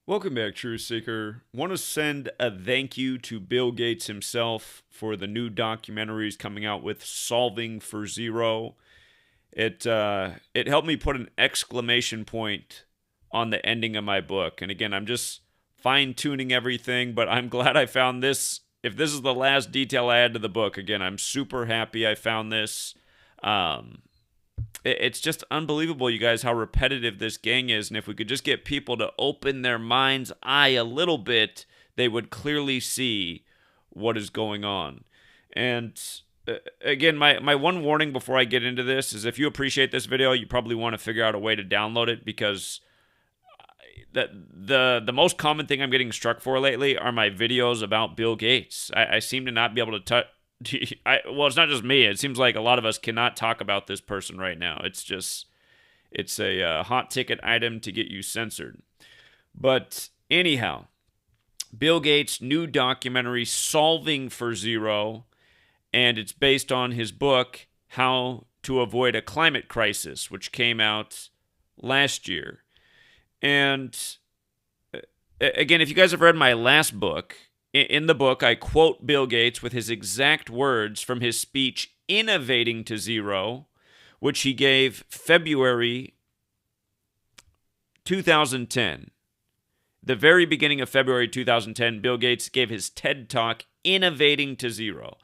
Welcome back, Truth Seeker. Want to send a thank you to Bill Gates himself for the new documentaries coming out with Solving for Zero. It helped me put an exclamation point on the ending of my book. And again, I'm just fine tuning everything, but I'm glad I found this. If this is the last detail I add to the book, again, I'm super happy I found this. Um, it's just unbelievable, you guys, how repetitive this gang is. And if we could just get people to open their mind's eye a little bit, they would clearly see what is going on. And again, my one warning before I get into this is if you appreciate this video, you probably want to figure out a way to download it, because the most common thing I'm getting struck for lately are my videos about Bill Gates. I seem to not be able to touch. Well, it's not just me. It seems like a lot of us cannot talk about this person right now. It's a hot ticket item to get you censored. But anyhow, Bill Gates' new documentary, Solving for Zero, and it's based on his book, How to Avoid a Climate Crisis, which came out last year. And again, if you guys have read my last book, in the book, I quote Bill Gates with his exact words from his speech, Innovating to Zero, which he gave February 2010. The very beginning of February 2010, Bill Gates gave his TED Talk, Innovating to Zero.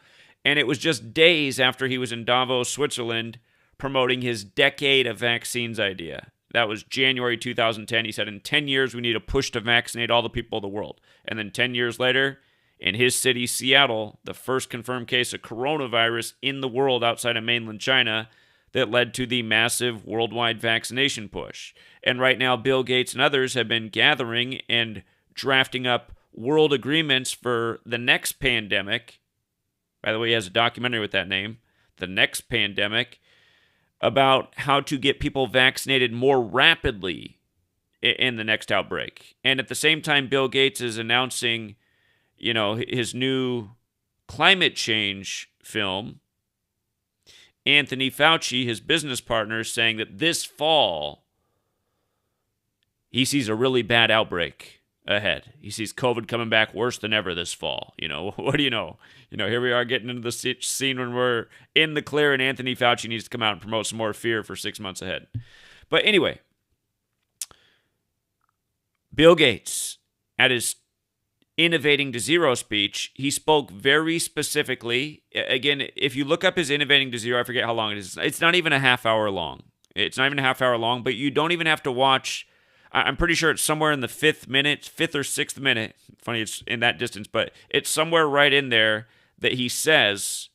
And it was just days after he was in Davos, Switzerland, promoting his decade of vaccines idea. That was January 2010. He said, in 10 years, we need a push to vaccinate all the people of the world. And then 10 years later, in his city, Seattle, the first confirmed case of coronavirus in the world outside of mainland China that led to the massive worldwide vaccination push. And right now, Bill Gates and others have been gathering and drafting up world agreements for the next pandemic. By the way, he has a documentary with that name, The Next Pandemic, about how to get people vaccinated more rapidly in the next outbreak. And at the same time, Bill Gates is announcing, his new climate change film. Anthony Fauci, his business partner, is saying that this fall, he sees a really bad outbreak ahead. He sees COVID coming back worse than ever this fall. What do you know? Here we are getting into the scene when we're in the clear, and Anthony Fauci needs to come out and promote some more fear for 6 months ahead. But anyway, Bill Gates, at his Innovating to Zero speech, he spoke very specifically. Again, if you look up his Innovating to Zero, I forget how long it is. It's not even a half hour long. But you don't even have to watch. I'm pretty sure it's somewhere in the fifth or sixth minute. Funny, it's in that distance, but it's somewhere right in there that he says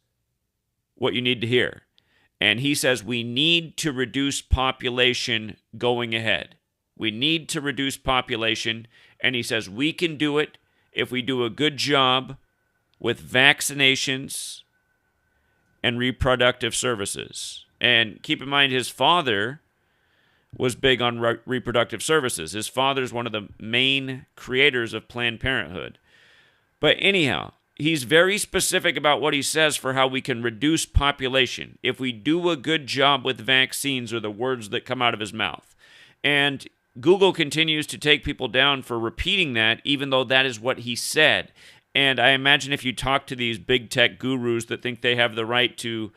what you need to hear. And he says, we need to reduce population going ahead. We need to reduce population. And he says, we can do it if we do a good job with vaccinations and reproductive services. And keep in mind, his father was big on reproductive services. His father's one of the main creators of Planned Parenthood. But anyhow, he's very specific about what he says for how we can reduce population. If we do a good job with vaccines, are the words that come out of his mouth. And Google continues to take people down for repeating that, even though that is what he said. And I imagine if you talk to these big tech gurus that think they have the right to,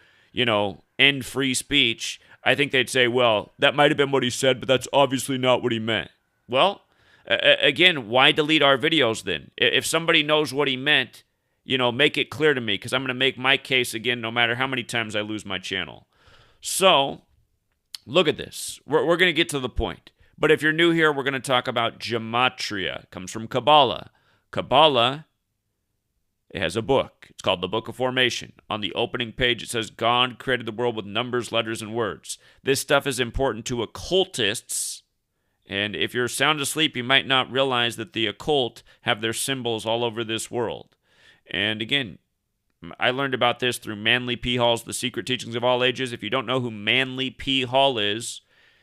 end free speech, I think they'd say, well, that might have been what he said, but that's obviously not what he meant. Well, again, why delete our videos then? If somebody knows what he meant, make it clear to me, because I'm going to make my case again no matter how many times I lose my channel. So, look at this. We're going to get to the point. But if you're new here, we're going to talk about gematria. It comes from Kabbalah. Kabbalah, it has a book. It's called the Book of Formation. On the opening page, it says, God created the world with numbers, letters, and words. This stuff is important to occultists. And if you're sound asleep, you might not realize that the occult have their symbols all over this world. And again, I learned about this through Manly P. Hall's The Secret Teachings of All Ages. If you don't know who Manly P. Hall is,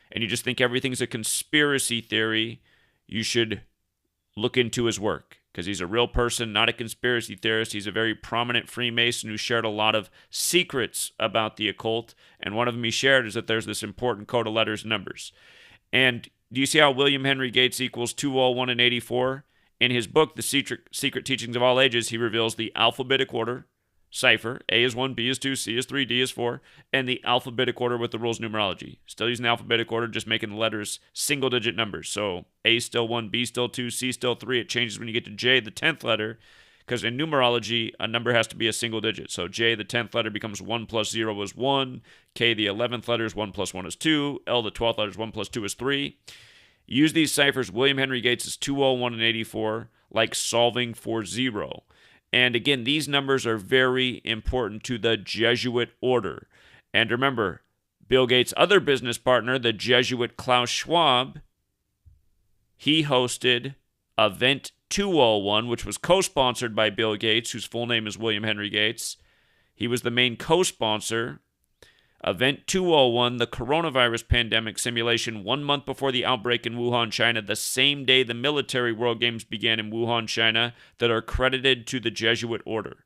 and you just think everything's a conspiracy theory, you should look into his work, because he's a real person, not a conspiracy theorist. He's a very prominent Freemason who shared a lot of secrets about the occult, and one of them he shared is that there's this important code of letters and numbers. And Do you see how William Henry Gates equals 201 and 84? In his book, The Secret Teachings of All Ages, he reveals the alphabetic order, cipher, A is 1, B is 2, C is 3, D is 4, and the alphabetic order with the rules of numerology. Still using the alphabetic order, just making the letters single-digit numbers. So A still 1, B still 2, C still 3. It changes when you get to J, the 10th letter, because in numerology, a number has to be a single digit. So J, the 10th letter, becomes 1 plus 0 is 1. K, the 11th letter, is 1 plus 1 is 2. L, the 12th letter, is 1 plus 2 is 3. Use these ciphers. William Henry Gates is 201 and 84, like solving for 0. And again, these numbers are very important to the Jesuit order. And remember, Bill Gates' other business partner, the Jesuit Klaus Schwab, he hosted Event 201, which was co-sponsored by Bill Gates, whose full name is William Henry Gates. He was the main co-sponsor. Event 201, the coronavirus pandemic simulation 1 month before the outbreak in Wuhan, China, the same day the military World Games began in Wuhan, China, that are credited to the Jesuit order.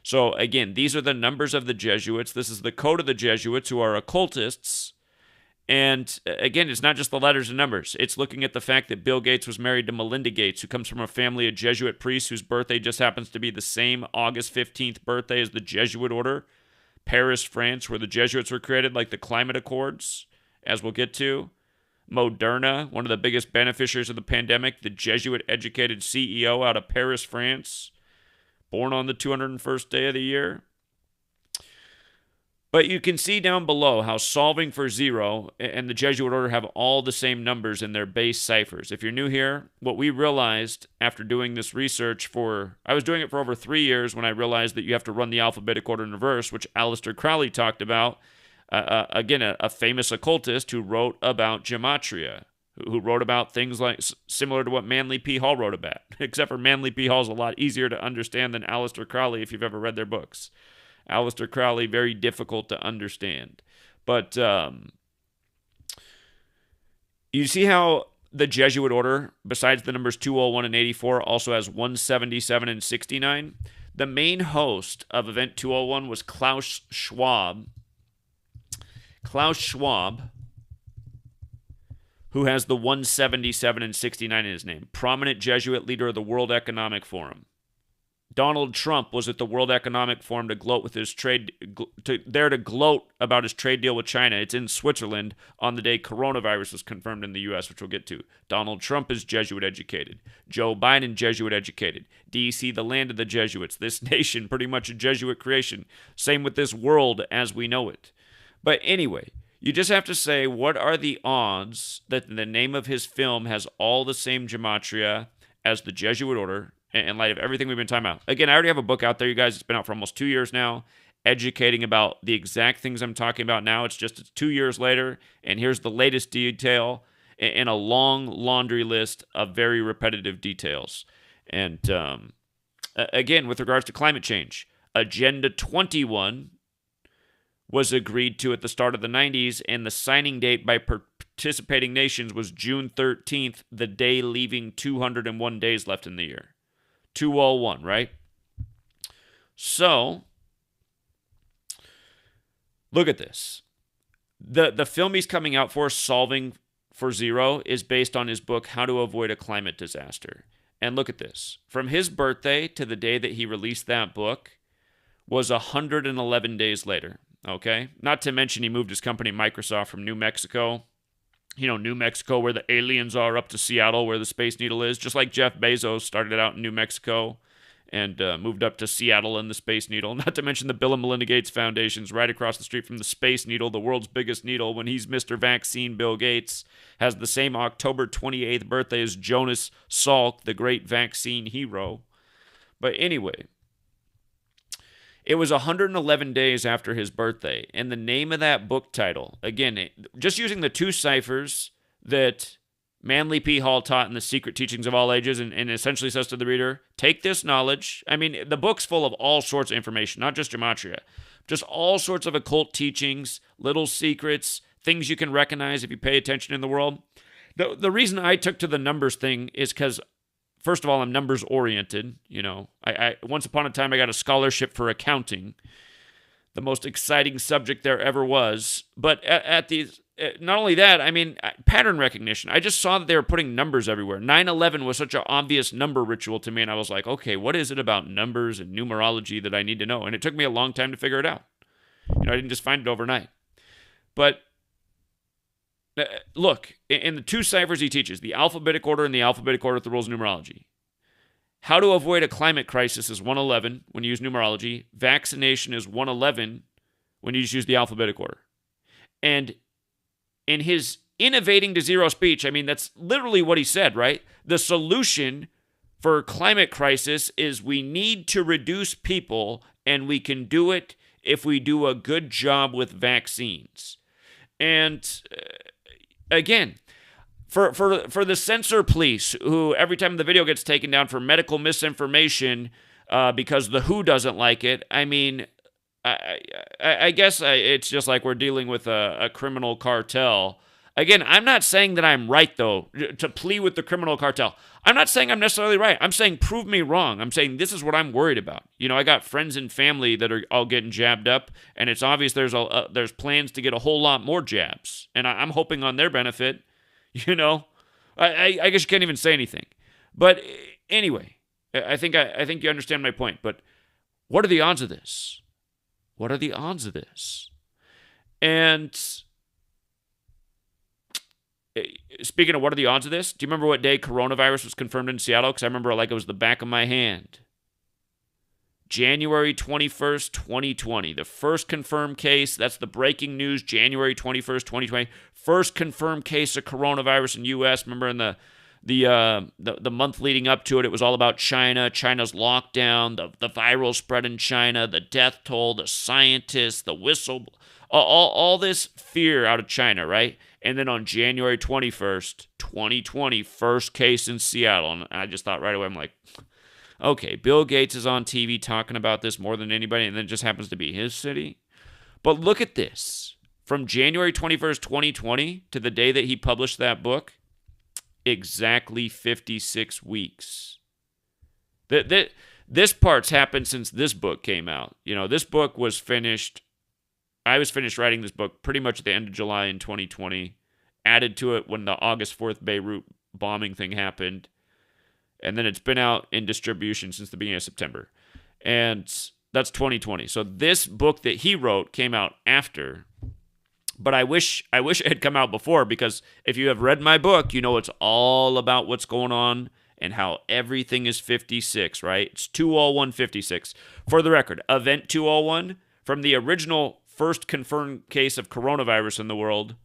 So again, these are the numbers of the Jesuits. This is the code of the Jesuits, who are occultists. And again, it's not just the letters and numbers. It's looking at the fact that Bill Gates was married to Melinda Gates, who comes from a family of Jesuit priests whose birthday just happens to be the same August 15th birthday as the Jesuit order. Paris, France, where the Jesuits were created, like the Climate Accords, as we'll get to. Moderna, one of the biggest beneficiaries of the pandemic, the Jesuit-educated CEO out of Paris, France, born on the 201st day of the year. But you can see down below how solving for 0 and the Jesuit order have all the same numbers in their base ciphers. If you're new here, what we realized after doing this research I was doing it for over 3 years when I realized that you have to run the alphabetic order in reverse, which Aleister Crowley talked about. Again, a famous occultist who wrote about gematria, who wrote about things like similar to what Manly P. Hall wrote about, except for Manly P. Hall is a lot easier to understand than Aleister Crowley if you've ever read their books. Aleister Crowley, very difficult to understand. But you see how the Jesuit order, besides the numbers 201 and 84, also has 177 and 69? The main host of Event 201 was Klaus Schwab. Klaus Schwab, who has the 177 and 69 in his name. Prominent Jesuit leader of the World Economic Forum. Donald Trump was at the World Economic Forum to gloat with his to gloat about his trade deal with China. It's in Switzerland on the day coronavirus was confirmed in the U.S., which we'll get to. Donald Trump is Jesuit educated. Joe Biden, Jesuit educated. D.C., the land of the Jesuits. This nation, pretty much a Jesuit creation. Same with this world as we know it. But anyway, you just have to say, what are the odds that the name of his film has all the same gematria as the Jesuit order, in light of everything we've been talking about? Again, I already have a book out there, you guys. It's been out for almost 2 years now, educating about the exact things I'm talking about now. It's 2 years later, and here's the latest detail in a long laundry list of very repetitive details. And again, with regards to climate change, Agenda 21 was agreed to at the start of the 90s, and the signing date by participating nations was June 13th, the day leaving 201 days left in the year. 201, right? So, look at this. The film he's coming out for, Solving for 0, is based on his book, How to Avoid a Climate Disaster. And look at this. From his birthday to the day that he released that book was 111 days later, okay? Not to mention he moved his company, Microsoft, from New Mexico. You know, New Mexico, where the aliens are, up to Seattle, where the Space Needle is. Just like Jeff Bezos started out in New Mexico and moved up to Seattle in the Space Needle. Not to mention the Bill and Melinda Gates Foundation's right across the street from the Space Needle, the world's biggest needle. When he's Mr. Vaccine, Bill Gates has the same October 28th birthday as Jonas Salk, the great vaccine hero. But anyway, it was 111 days after his birthday, and the name of that book title, again, just using the 2 ciphers that Manly P. Hall taught in The Secret Teachings of All Ages, and essentially says to the reader, take this knowledge. I mean, the book's full of all sorts of information, not just gematria, just all sorts of occult teachings, little secrets, things you can recognize if you pay attention in the world. The reason I took to the numbers thing is because, first of all, I'm numbers oriented. You know, I once upon a time I got a scholarship for accounting. the most exciting subject there ever was. But at the not only that, I mean, pattern recognition. I just saw that they were putting numbers everywhere. 9/11 was such an obvious number ritual to me, and I was like, okay, what is it about numbers and numerology that I need to know? And it took me a long time to figure it out. I didn't just find it overnight. But look, in the two ciphers he teaches, the alphabetic order and the alphabetic order with the rules of numerology. How to avoid a climate crisis is 111 when you use numerology. Vaccination is 111 when you just use the alphabetic order. And in his innovating to zero speech, I mean, that's literally what he said, right? The solution for climate crisis is we need to reduce people, and we can do it if we do a good job with vaccines. And again, for the censor police, who every time the video gets taken down for medical misinformation because the WHO doesn't like it, I mean, I guess it's just like we're dealing with a criminal cartel. Again, I'm not saying that I'm right, though, to plea with the criminal cartel. I'm not saying I'm necessarily right. I'm saying prove me wrong. I'm saying this is what I'm worried about. I got friends and family that are all getting jabbed up, and it's obvious there's plans to get a whole lot more jabs, and I'm hoping on their benefit. I guess you can't even say anything. But anyway, I think you understand my point. But what are the odds of this? What are the odds of this? And speaking of what are the odds of this, do you remember what day coronavirus was confirmed in Seattle? Because I remember like it was the back of my hand. January 21st, 2020. The first confirmed case, that's the breaking news, January 21st, 2020. First confirmed case of coronavirus in U.S. Remember in the month leading up to it, it was all about China, China's lockdown, the viral spread in China, the death toll, the scientists, the whistle, all this fear out of China, right? And then on January 21st, 2020, first case in Seattle. And I just thought right away, I'm like, okay, Bill Gates is on TV talking about this more than anybody, and then it just happens to be his city. But look at this. From January 21st, 2020 to the day that he published that book, exactly 56 weeks. This part's happened since this book came out. This book was finished. I was finished writing this book pretty much at the end of July in 2020. Added to it when the August 4th Beirut bombing thing happened. And then it's been out in distribution since the beginning of September. And that's 2020. So this book that he wrote came out after. But I wish it had come out before, because if you have read my book, it's all about what's going on and how everything is 56, right? It's 20156. For the record, Event 201, from the original first confirmed case of coronavirus in the world,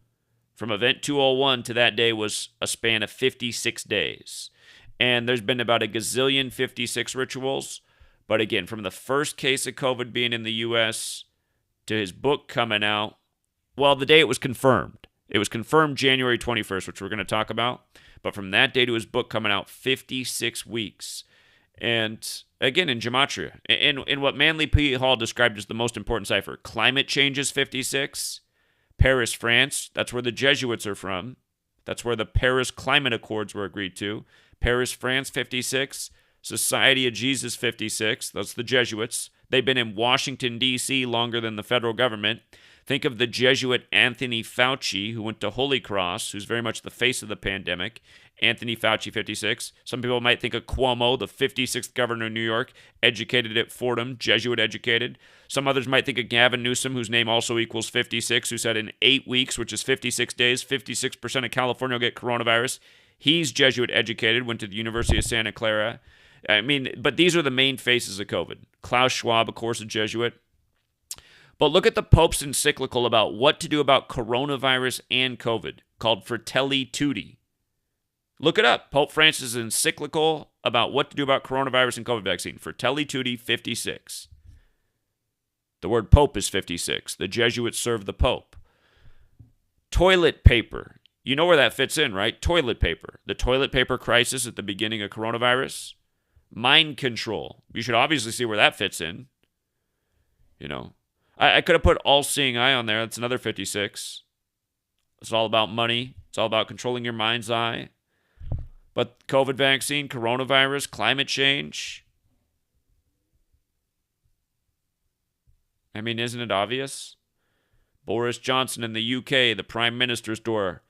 from Event 201 to that day was a span of 56 days. And there's been about a gazillion 56 rituals. But again, from the first case of COVID being in the U.S. to his book coming out, well, the day it was confirmed. It was confirmed January 21st, which we're going to talk about. But from that day to his book coming out, 56 weeks. And again, in Gematria, in what Manly P. Hall described as the most important cipher, climate change is 56. Paris, France, that's where the Jesuits are from. That's where the Paris Climate Accords were agreed to. Paris, France, 56. Society of Jesus, 56. That's the Jesuits. They've been in Washington, D.C. longer than the federal government. Think of the Jesuit Anthony Fauci, who went to Holy Cross, who's very much the face of the pandemic. Anthony Fauci, 56. Some people might think of Cuomo, the 56th governor of New York, educated at Fordham, Jesuit educated. Some others might think of Gavin Newsom, whose name also equals 56, who said in 8 weeks, which is 56 days, 56% of California will get coronavirus. He's Jesuit educated, went to the University of Santa Clara. I mean, but these are the main faces of COVID. Klaus Schwab, of course, a Jesuit. But look at the Pope's encyclical about what to do about coronavirus and COVID, called Fratelli Tutti. Look it up. Pope Francis' encyclical about what to do about coronavirus and COVID vaccine. Fratelli Tutti, 56. The word Pope is 56. The Jesuits serve the Pope. Toilet paper. You know where that fits in, right? Toilet paper. The toilet paper crisis at the beginning of coronavirus. Mind control. You should obviously see where that fits in. I could have put all-seeing eye on there. That's another 56. It's all about money. It's all about controlling your mind's eye. But COVID vaccine, coronavirus, climate change. I mean, isn't it obvious? Boris Johnson in the UK, the Prime Minister's door.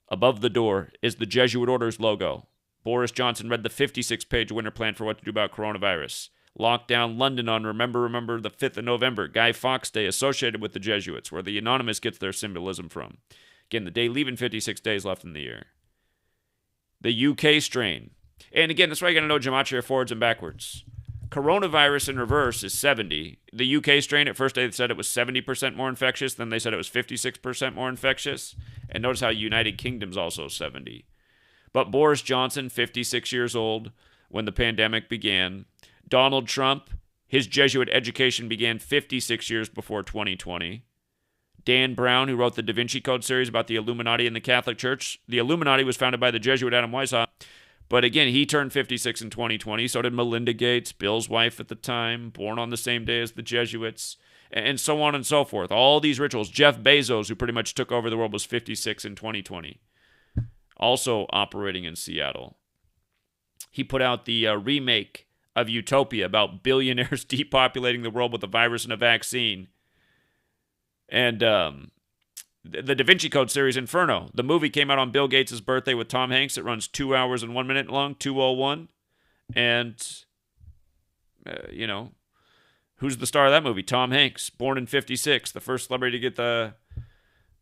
Above the door is the Jesuit Order's logo. Boris Johnson read the 56-page winter plan for what to do about coronavirus. Locked down London on Remember the 5th of November, Guy Fawkes Day, associated with the Jesuits, where the Anonymous gets their symbolism from. Again, the day leaving 56 days left in the year. The UK strain. And again, that's why you got to know gematria forwards and backwards. Coronavirus in reverse is 70. The UK strain, at first they said it was 70% more infectious. Then they said it was 56% more infectious. And notice how United Kingdom's also 70. But Boris Johnson, 56 years old when the pandemic began. Donald Trump, his Jesuit education began 56 years before 2020. Dan Brown, who wrote the Da Vinci Code series about the Illuminati and the Catholic Church. The Illuminati was founded by the Jesuit Adam Weishaupt. But again, he turned 56 in 2020. So did Melinda Gates, Bill's wife at the time, born on the same day as the Jesuits, and so on and so forth. All these rituals. Jeff Bezos, who pretty much took over the world, was 56 in 2020. Also operating in Seattle. He put out the remake of Utopia about billionaires depopulating the world with a virus and a vaccine. And the Da Vinci Code series, Inferno. The movie came out on Bill Gates' birthday with Tom Hanks. It runs 2 hours and 1 minute long, 2:01. And, who's the star of that movie? Tom Hanks, born in 56, the first celebrity to get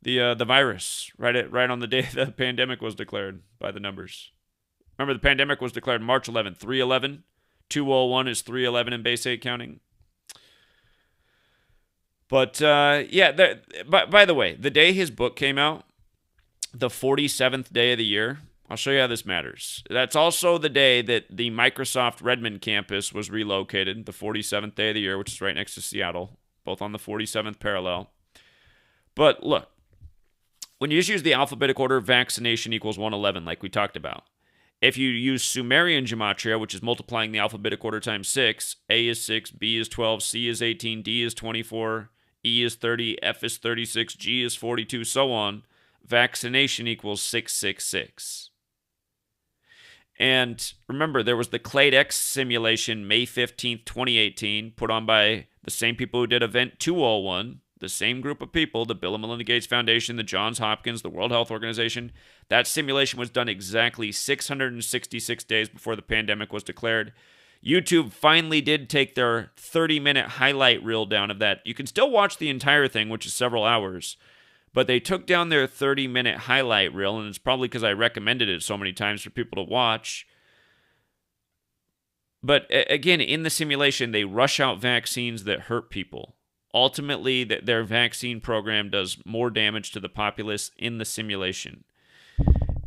the virus right on the day the pandemic was declared by the numbers. Remember, the pandemic was declared March 11th, 3/11. 2:01 is 3/11 in base 8 counting. But, by the way, the day his book came out, the 47th day of the year, I'll show you how this matters. That's also the day that the Microsoft Redmond campus was relocated, the 47th day of the year, which is right next to Seattle, both on the 47th parallel. But look, when you just use the alphabetic order, vaccination equals 111, like we talked about. If you use Sumerian gematria, which is multiplying the alphabetic order times 6, A is 6, B is 12, C is 18, D is 24, E is 30, F is 36, G is 42, so on. Vaccination equals 666. And remember, there was the Clade X simulation May 15th, 2018, put on by the same people who did Event 201, the same group of people, the Bill and Melinda Gates Foundation, the Johns Hopkins, the World Health Organization. That simulation was done exactly 666 days before the pandemic was declared. YouTube finally did take their 30-minute highlight reel down of that. You can still watch the entire thing, which is several hours, but they took down their 30-minute highlight reel, and it's probably because I recommended it so many times for people to watch. But again, in the simulation, they rush out vaccines that hurt people. Ultimately, their vaccine program does more damage to the populace in the simulation.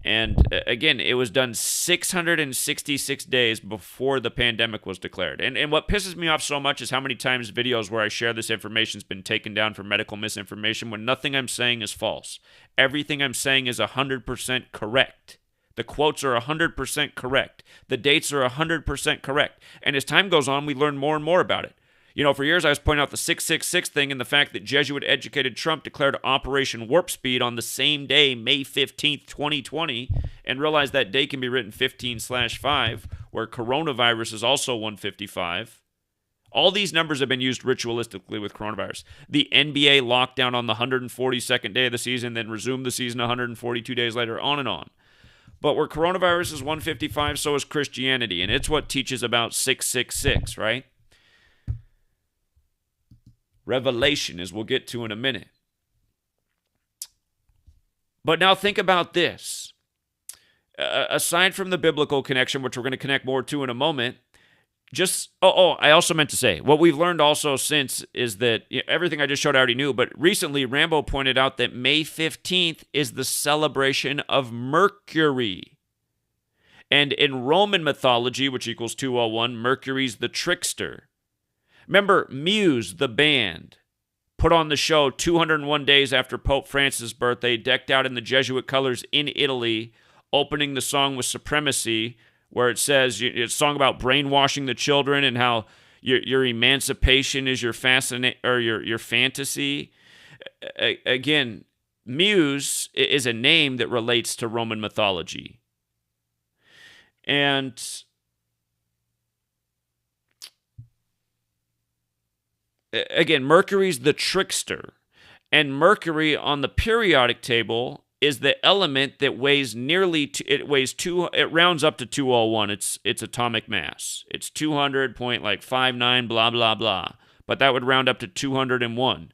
And again, it was done 666 days before the pandemic was declared. And what pisses me off so much is how many times videos where I share this information has been taken down for medical misinformation when nothing I'm saying is false. Everything I'm saying is 100% correct. The quotes are 100% correct. The dates are 100% correct. And as time goes on, we learn more and more about it. For years I was pointing out the 666 thing and the fact that Jesuit-educated Trump declared Operation Warp Speed on the same day, May 15th, 2020, and realized that day can be written 15/5, where coronavirus is also 155. All these numbers have been used ritualistically with coronavirus. The NBA lockdown on the 142nd day of the season, then resumed the season 142 days later, on and on. But where coronavirus is 155, so is Christianity, and it's what teaches about 666, right? Revelation, as we'll get to in a minute. But now think about this. Aside from the biblical connection, which we're going to connect more to in a moment, I also meant to say, what we've learned also since is that everything I just showed I already knew, but recently Rambo pointed out that May 15th is the celebration of Mercury. And in Roman mythology, which equals 201, Mercury's the trickster. Remember, Muse, the band, put on the show 201 days after Pope Francis' birthday, decked out in the Jesuit colors in Italy, opening the song with Supremacy, where it says, it's a song about brainwashing the children and how your emancipation is your fantasy. Again, Muse is a name that relates to Roman mythology. And again, Mercury's the trickster. And Mercury on the periodic table is the element that weighs it rounds up to 201. Its atomic mass. It's 200.59 blah blah blah. But that would round up to 201.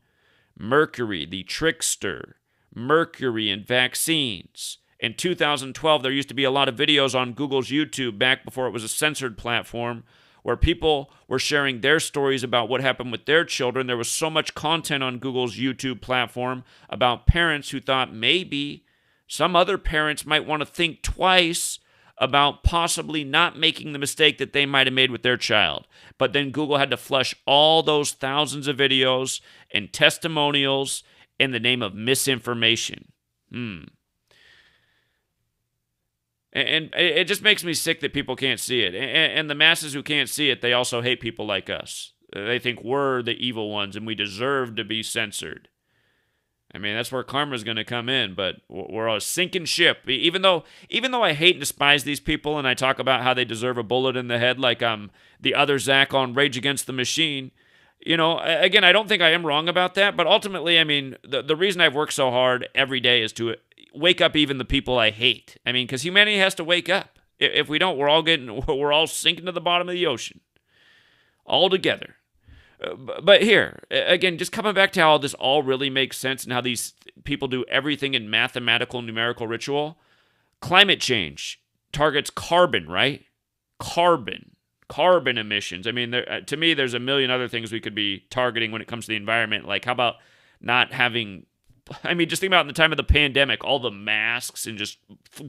Mercury, the trickster. Mercury in vaccines. In 2012, there used to be a lot of videos on Google's YouTube back before it was a censored platform where people were sharing their stories about what happened with their children. There was so much content on Google's YouTube platform about parents who thought maybe some other parents might want to think twice about possibly not making the mistake that they might have made with their child. But then Google had to flush all those thousands of videos and testimonials in the name of misinformation. And it just makes me sick that people can't see it. And the masses who can't see it, they also hate people like us. They think we're the evil ones and we deserve to be censored. I mean, that's where karma's going to come in, but we're a sinking ship. Even though I hate and despise these people and I talk about how they deserve a bullet in the head like I'm the other Zach on Rage Against the Machine, again, I don't think I am wrong about that, but ultimately, I mean, the reason I've worked so hard every day is to wake up even the people I hate. I mean, because humanity has to wake up. If we don't, we're all sinking to the bottom of the ocean, all together. But here again, just coming back to how this all really makes sense and how these people do everything in mathematical numerical ritual. Climate change targets carbon, right? Carbon emissions. I mean, to me, there's a million other things we could be targeting when it comes to the environment. Like, how about not having? I mean, just think about in the time of the pandemic, all the masks and just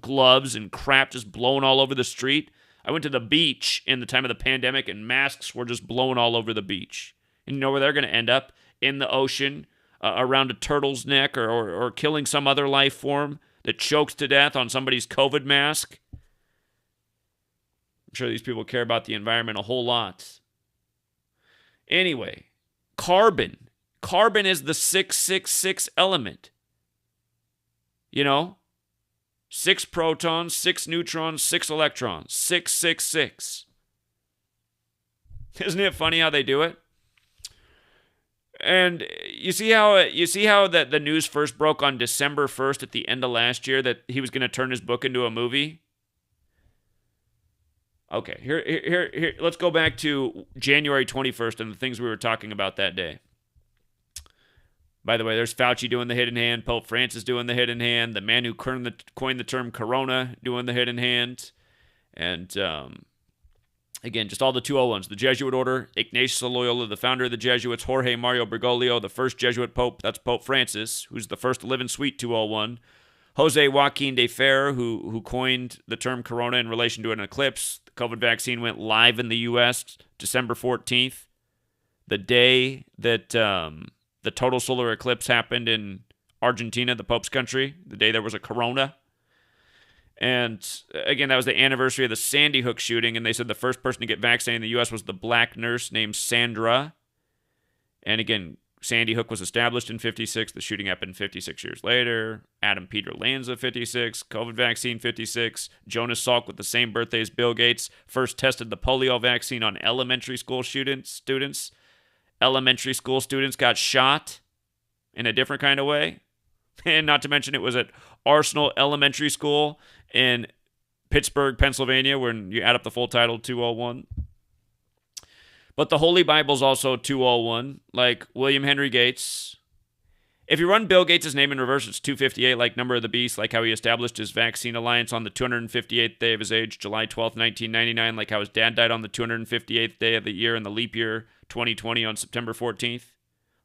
gloves and crap just blowing all over the street. I went to the beach in the time of the pandemic and masks were just blowing all over the beach. And you know where they're going to end up? In the ocean, around a turtle's neck or killing some other life form that chokes to death on somebody's COVID mask. I'm sure these people care about the environment a whole lot. Anyway, carbon. Carbon is the 666 element. 6 protons, 6 neutrons, 6 electrons. 666. Isn't it funny how they do it? And you see how that the news first broke on December 1st at the end of last year that he was going to turn his book into a movie? Okay, here let's go back to January 21st and the things we were talking about that day. By the way, there's Fauci doing the hidden hand, Pope Francis doing the hidden hand, the man who coined the term corona doing the hidden hand, and again, just all the 201s. The Jesuit order, Ignatius of Loyola, the founder of the Jesuits, Jorge Mario Bergoglio, the first Jesuit pope, that's Pope Francis, who's the first to live in Suite 201. Jose Joaquin de Fer, who coined the term corona in relation to an eclipse. The COVID vaccine went live in the U.S. December 14th, the day that the total solar eclipse happened in Argentina, the Pope's country, the day there was a corona. And again, that was the anniversary of the Sandy Hook shooting, and they said the first person to get vaccinated in the U.S. was the black nurse named Sandra. And again, Sandy Hook was established in 56. The shooting happened 56 years later. Adam Peter Lanza, 56. COVID vaccine, 56. Jonas Salk with the same birthday as Bill Gates. First tested the polio vaccine on elementary school students. Elementary school students got shot in a different kind of way. And not to mention it was at Arsenal Elementary School in Pittsburgh, Pennsylvania, when you add up the full title, 201. But the Holy Bible's also 201, like William Henry Gates. If you run Bill Gates' name in reverse, it's 258, like Number of the Beast, like how he established his vaccine alliance on the 258th day of his age, July 12th, 1999, like how his dad died on the 258th day of the year in the leap year 2020 on September 14th,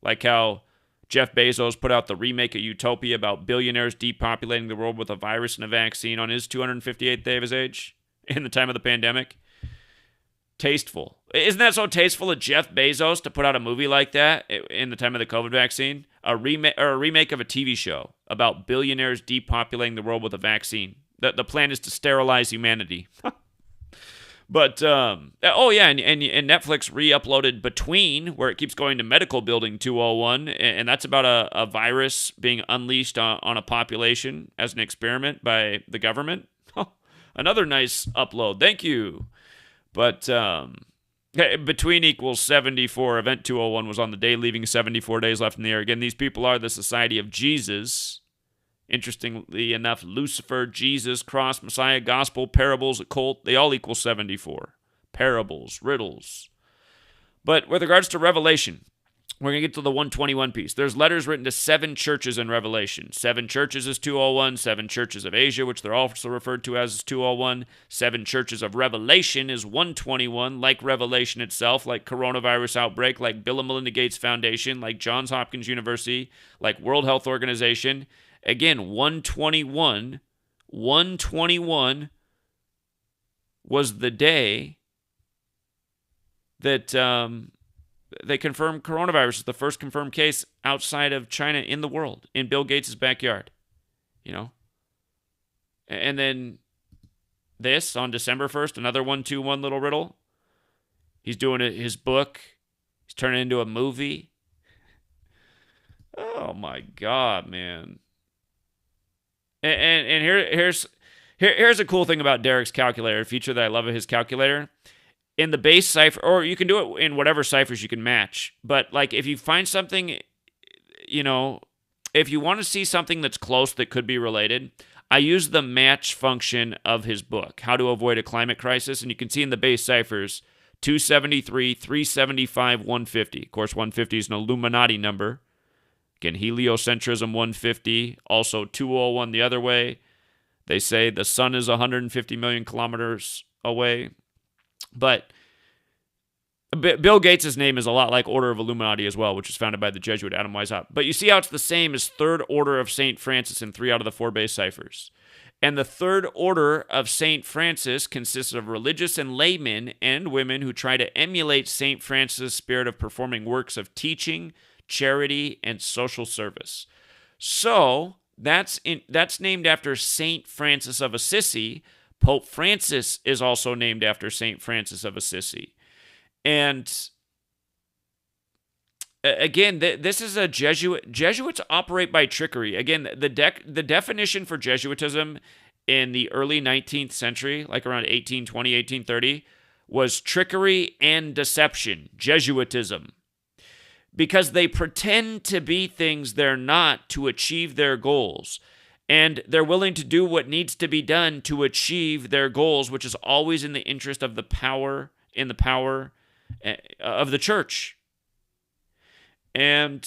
like how Jeff Bezos put out the remake of Utopia about billionaires depopulating the world with a virus and a vaccine on his 258th day of his age in the time of the pandemic. Tasteful. Isn't that so tasteful of Jeff Bezos to put out a movie like that in the time of the COVID vaccine? A remake of a TV show about billionaires depopulating the world with a vaccine. The plan is to sterilize humanity. But, and Netflix re-uploaded Between, where it keeps going to Medical Building 201, and that's about a virus being unleashed on a population as an experiment by the government. Another nice upload. Thank you. But, Between equals 74. Event 201 was on the day, leaving 74 days left in the air. Again, these people are the Society of Jesus. Interestingly enough, Lucifer, Jesus, Cross, Messiah, Gospel, Parables, Occult, they all equal 74. Parables, riddles. But with regards to Revelation, we're going to get to the 121 piece. There's letters written to 7 churches in Revelation. 7 churches is 201. 7 churches of Asia, which they're also referred to as 201. 7 churches of Revelation is 121, like Revelation itself, like coronavirus outbreak, like Bill and Melinda Gates Foundation, like Johns Hopkins University, like World Health Organization. Again, 121 was the day that they confirmed coronavirus is the first confirmed case outside of China in the world, in Bill Gates' backyard. And then this, on December 1st, another 121 little riddle. He's doing his book. He's turning it into a movie. Oh, my God, man. And here's a cool thing about Derek's calculator, a feature that I love of his calculator. In the base cipher, or you can do it in whatever ciphers you can match. But like if you find something, if you want to see something that's close that could be related, I use the match function of his book, How to Avoid a Climate Crisis. And you can see in the base ciphers, 273, 375, 150. Of course, 150 is an Illuminati number. Again, heliocentrism 150, also 201 the other way. They say the sun is 150 million kilometers away. But Bill Gates' name is a lot like Order of Illuminati as well, which was founded by the Jesuit Adam Weishaupt. But you see how it's the same as Third Order of St. Francis in 3 out of the 4 base ciphers. And the Third Order of St. Francis consists of religious and laymen and women who try to emulate St. Francis' spirit of performing works of teaching, charity, and social service. So that's named after St. Francis of Assisi. Pope Francis is also named after St. Francis of Assisi. And again, this is a Jesuit. Jesuits operate by trickery. Again, the definition for Jesuitism in the early 19th century, like around 1820, 1830, was trickery and deception, Jesuitism. Because they pretend to be things they're not to achieve their goals. And they're willing to do what needs to be done to achieve their goals, which is always in the interest of the power of the church. And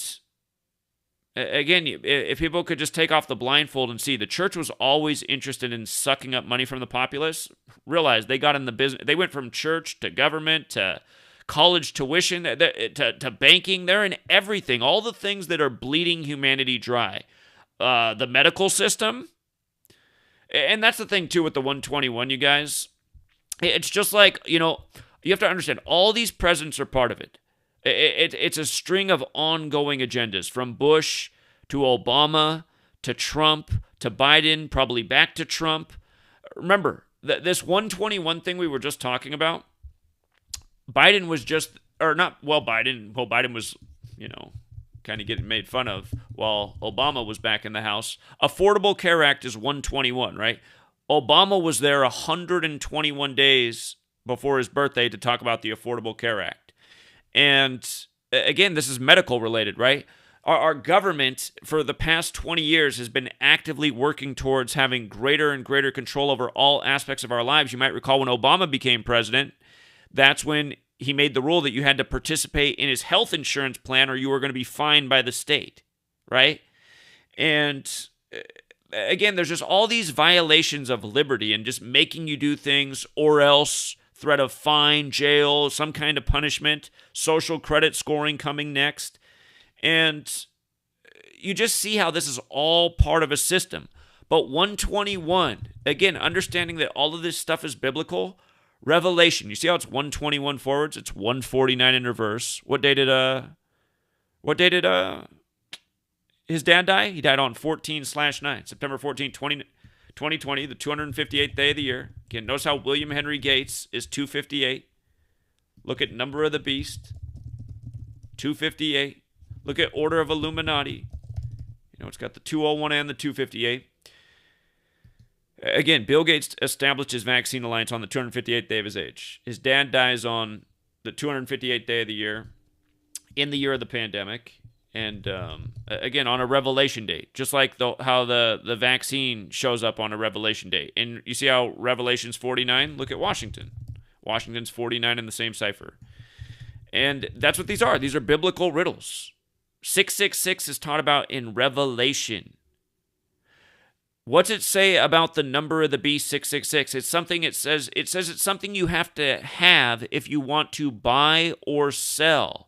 again, if people could just take off the blindfold and see, the church was always interested in sucking up money from the populace. Realize they got in the business. They went from church to government to college tuition to banking. They're in everything. All the things that are bleeding humanity dry. The medical system. And that's the thing, too, with the 121, you guys. It's just like, you have to understand, all these presidents are part of it. It's a string of ongoing agendas, from Bush to Obama to Trump to Biden, probably back to Trump. Remember, this 121 thing we were just talking about, Biden was Biden was, kind of getting made fun of while Obama was back in the House. Affordable Care Act is 121, right? Obama was there 121 days before his birthday to talk about the Affordable Care Act. And again, this is medical related, right? Our government for the past 20 years has been actively working towards having greater and greater control over all aspects of our lives. You might recall when Obama became president, that's when he made the rule that you had to participate in his health insurance plan or you were going to be fined by the state, right? And again, there's just all these violations of liberty and just making you do things or else, threat of fine, jail, some kind of punishment, social credit scoring coming next. And you just see how this is all part of a system. But 121, again, understanding that all of this stuff is biblical. Revelation, you see how it's 121 forwards? It's 149 in reverse. What day did his dad die? He died on 14/9, September 14, 2020, the 258th day of the year. Again, notice how William Henry Gates is 258. Look at number of the beast, 258. Look at Order of Illuminati. It's got the 201 and the 258. Again, Bill Gates established his vaccine alliance on the 258th day of his age. His dad dies on the 258th day of the year, in the year of the pandemic. And again, on a revelation date, just like how the vaccine shows up on a revelation date. And you see how Revelation's 49? Look at Washington. Washington's 49 in the same cipher. And that's what these are. These are biblical riddles. 666 is taught about in Revelation. What's it say about the number of the beast 666? It says it's something you have to have if you want to buy or sell.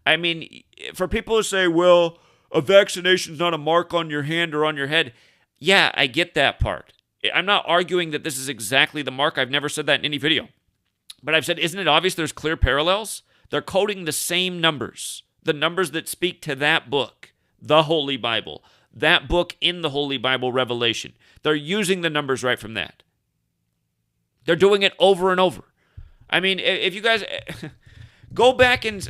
I mean, for people who say, well, a vaccination's not a mark on your hand or on your head. Yeah, I get that part. I'm not arguing that this is exactly the mark. I've never said that in any video. But I've said, isn't it obvious there's clear parallels? They're quoting the same numbers, the numbers that speak to that book, the Holy Bible, that book in the Holy Bible, Revelation. They're using the numbers right from that. They're doing it over and over. I mean, if you guys go back and...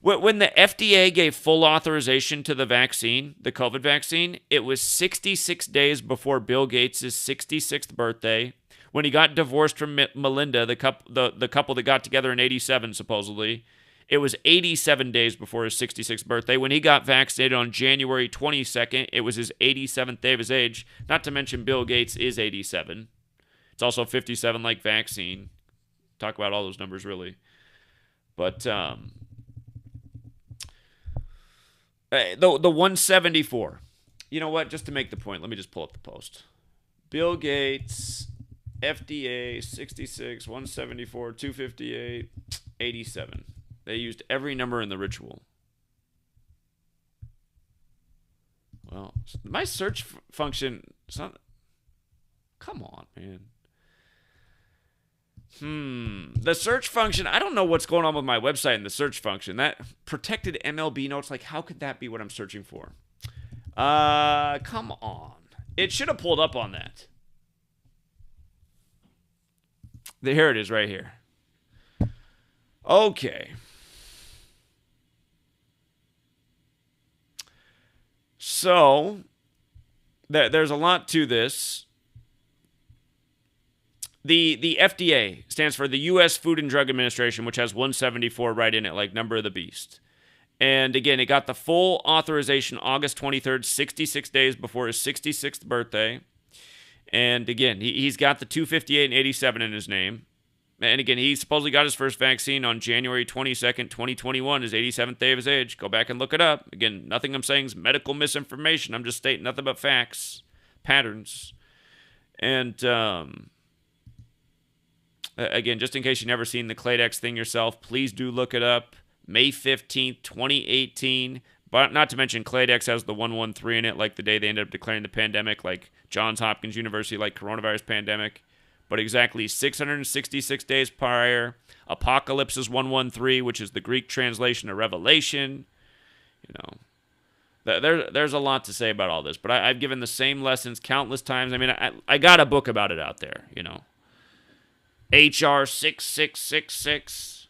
When the FDA gave full authorization to the vaccine, the COVID vaccine, it was 66 days before Bill Gates' 66th birthday, when he got divorced from Melinda, the couple that got together in 87, supposedly. It was 87 days before his 66th birthday. When he got vaccinated on January 22nd, it was his 87th day of his age. Not to mention Bill Gates is 87. It's also 57 like vaccine. Talk about all those numbers, really. But... the 174. You know what? Just to make the point, let me just pull up the post. Bill Gates, FDA, 66, 174, 258, 87. They used every number in the ritual. Well, my search function... Come on, man. The search function, I don't know what's going on with my website and the search function. That protected MLB notes, like, how could that be what I'm searching for? Come on. It should have pulled up on that. Here it is right here. Okay. So, there's a lot to this. The FDA stands for the U.S. Food and Drug Administration, which has 174 right in it, like number of the beast. And again, it got the full authorization August 23rd, 66 days before his 66th birthday. And again, he's got the 258 and 87 in his name. And again, he supposedly got his first vaccine on January 22nd, 2021, his 87th day of his age. Go back and look it up. Again, nothing I'm saying is medical misinformation. I'm just stating nothing but facts, patterns. And... again, just in case you've never seen the Cladex thing yourself, please do look it up. May 15th, 2018. But not to mention Cladex has the 113 in it, like the day they ended up declaring the pandemic, like Johns Hopkins University, like coronavirus pandemic. But exactly 666 days prior, Apocalypse is 113, which is the Greek translation of Revelation. You know, there's a lot to say about all this. But I've given the same lessons countless times. I mean, I got a book about it out there, you know. HR 6666.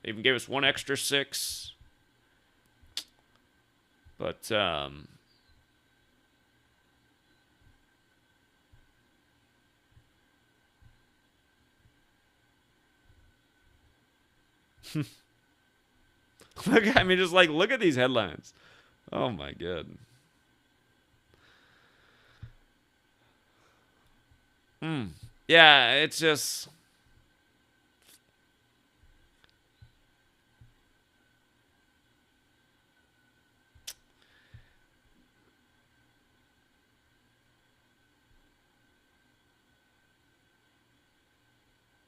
They even gave us one extra 6. But, look, I mean, just like, look at these headlines. Oh my God. Yeah, it's just...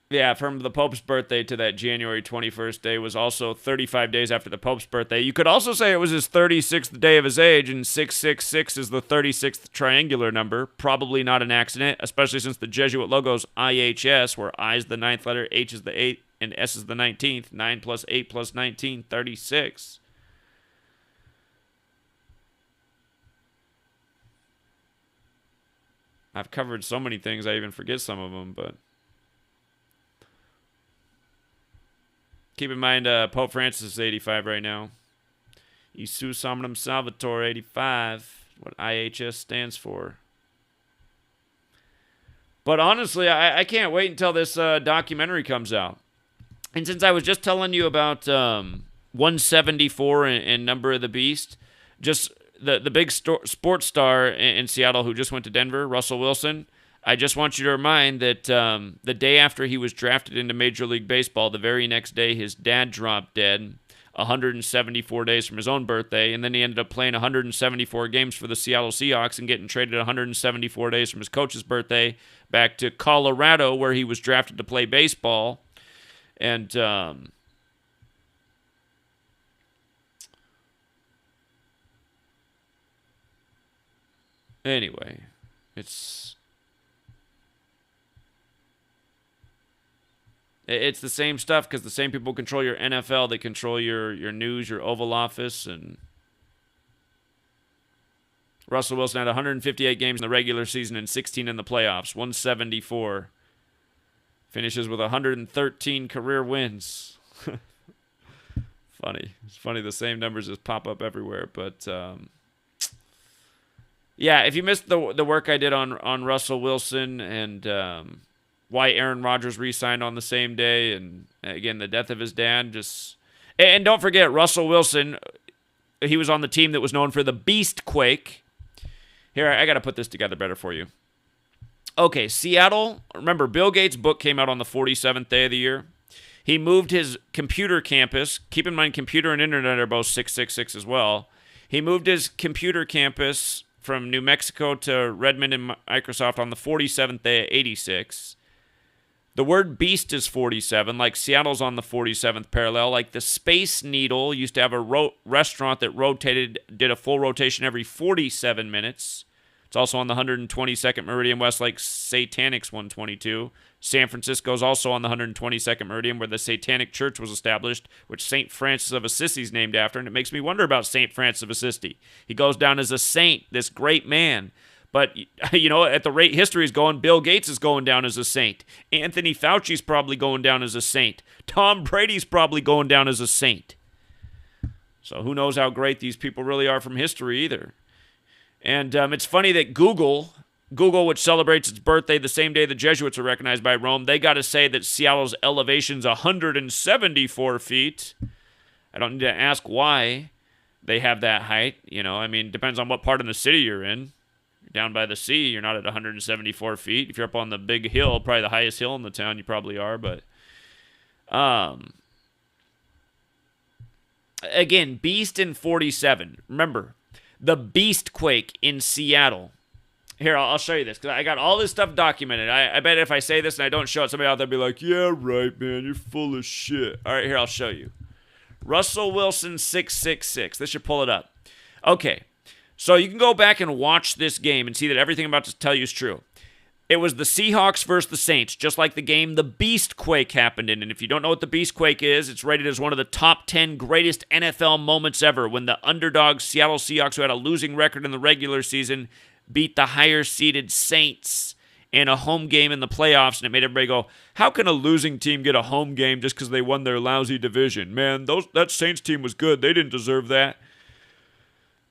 Yeah, from the Pope's birthday to that January 21st day was also 35 days after the Pope's birthday. You could also say it was his 36th day of his age, and 666 is the 36th triangular number. Probably not an accident, especially since the Jesuit logo's IHS, where I is the 9th letter, H is the 8th, and S is the 19th. 9 plus 8 plus 19, 36. I've covered so many things, I even forget some of them, but... Keep in mind, Pope Francis is 85 right now. Isus Omnum Salvator 85, what IHS stands for. But honestly, I can't wait until this documentary comes out. And since I was just telling you about 174 and Number of the Beast, just the big sports star in Seattle who just went to Denver, Russell Wilson, I just want you to remind that the day after he was drafted into Major League Baseball, the very next day his dad dropped dead, 174 days from his own birthday, and then he ended up playing 174 games for the Seattle Seahawks and getting traded 174 days from his coach's birthday back to Colorado, where he was drafted to play baseball. And anyway, it's the same stuff because the same people control your NFL. They control your news, your Oval Office, and Russell Wilson had 158 games in the regular season and 16 in the playoffs, 174. Finishes with 113 career wins. Funny. It's funny the same numbers just pop up everywhere. But, yeah, if you missed the work I did on Russell Wilson and why Aaron Rodgers re-signed on the same day, and, again, the death of his dad, and don't forget, Russell Wilson, he was on the team that was known for the Beast Quake. Here, I got to put this together better for you. Okay, Seattle, remember, Bill Gates' book came out on the 47th day of the year. He moved his computer campus. Keep in mind, computer and internet are both 666 as well. He moved his computer campus from New Mexico to Redmond and Microsoft on the 47th day of 86. The word beast is 47, like Seattle's on the 47th parallel. Like the Space Needle used to have a restaurant that did a full rotation every 47 minutes. It's also on the 122nd Meridian West, like Satanic's 122. San Francisco's also on the 122nd Meridian, where the Satanic Church was established, which St. Francis of Assisi is named after. And it makes me wonder about St. Francis of Assisi. He goes down as a saint, this great man. But, you know, at the rate history is going, Bill Gates is going down as a saint. Anthony Fauci's probably going down as a saint. Tom Brady's probably going down as a saint. So who knows how great these people really are from history either. And it's funny that Google, which celebrates its birthday the same day the Jesuits are recognized by Rome, they got to say that Seattle's elevation's 174 feet. I don't need to ask why they have that height. You know, I mean, depends on what part of the city you're in. You're down by the sea, you're not at 174 feet. If you're up on the big hill, probably the highest hill in the town, you probably are. But again, Beast in 47. Remember, the Beast Quake in Seattle. Here, I'll show you this, because I got all this stuff documented. I bet if I say this and I don't show it, somebody out there will be like, yeah, right, man, you're full of shit. All right, here, I'll show you. Russell Wilson 666. This should pull it up. Okay, so you can go back and watch this game and see that everything I'm about to tell you is true. It was the Seahawks versus the Saints, just like the game the Beast Quake happened in. And if you don't know what the Beast Quake is, it's rated as one of the top 10 greatest NFL moments ever when the underdog Seattle Seahawks, who had a losing record in the regular season, beat the higher-seeded Saints in a home game in the playoffs. And it made everybody go, how can a losing team get a home game just because they won their lousy division? Man, that Saints team was good. They didn't deserve that.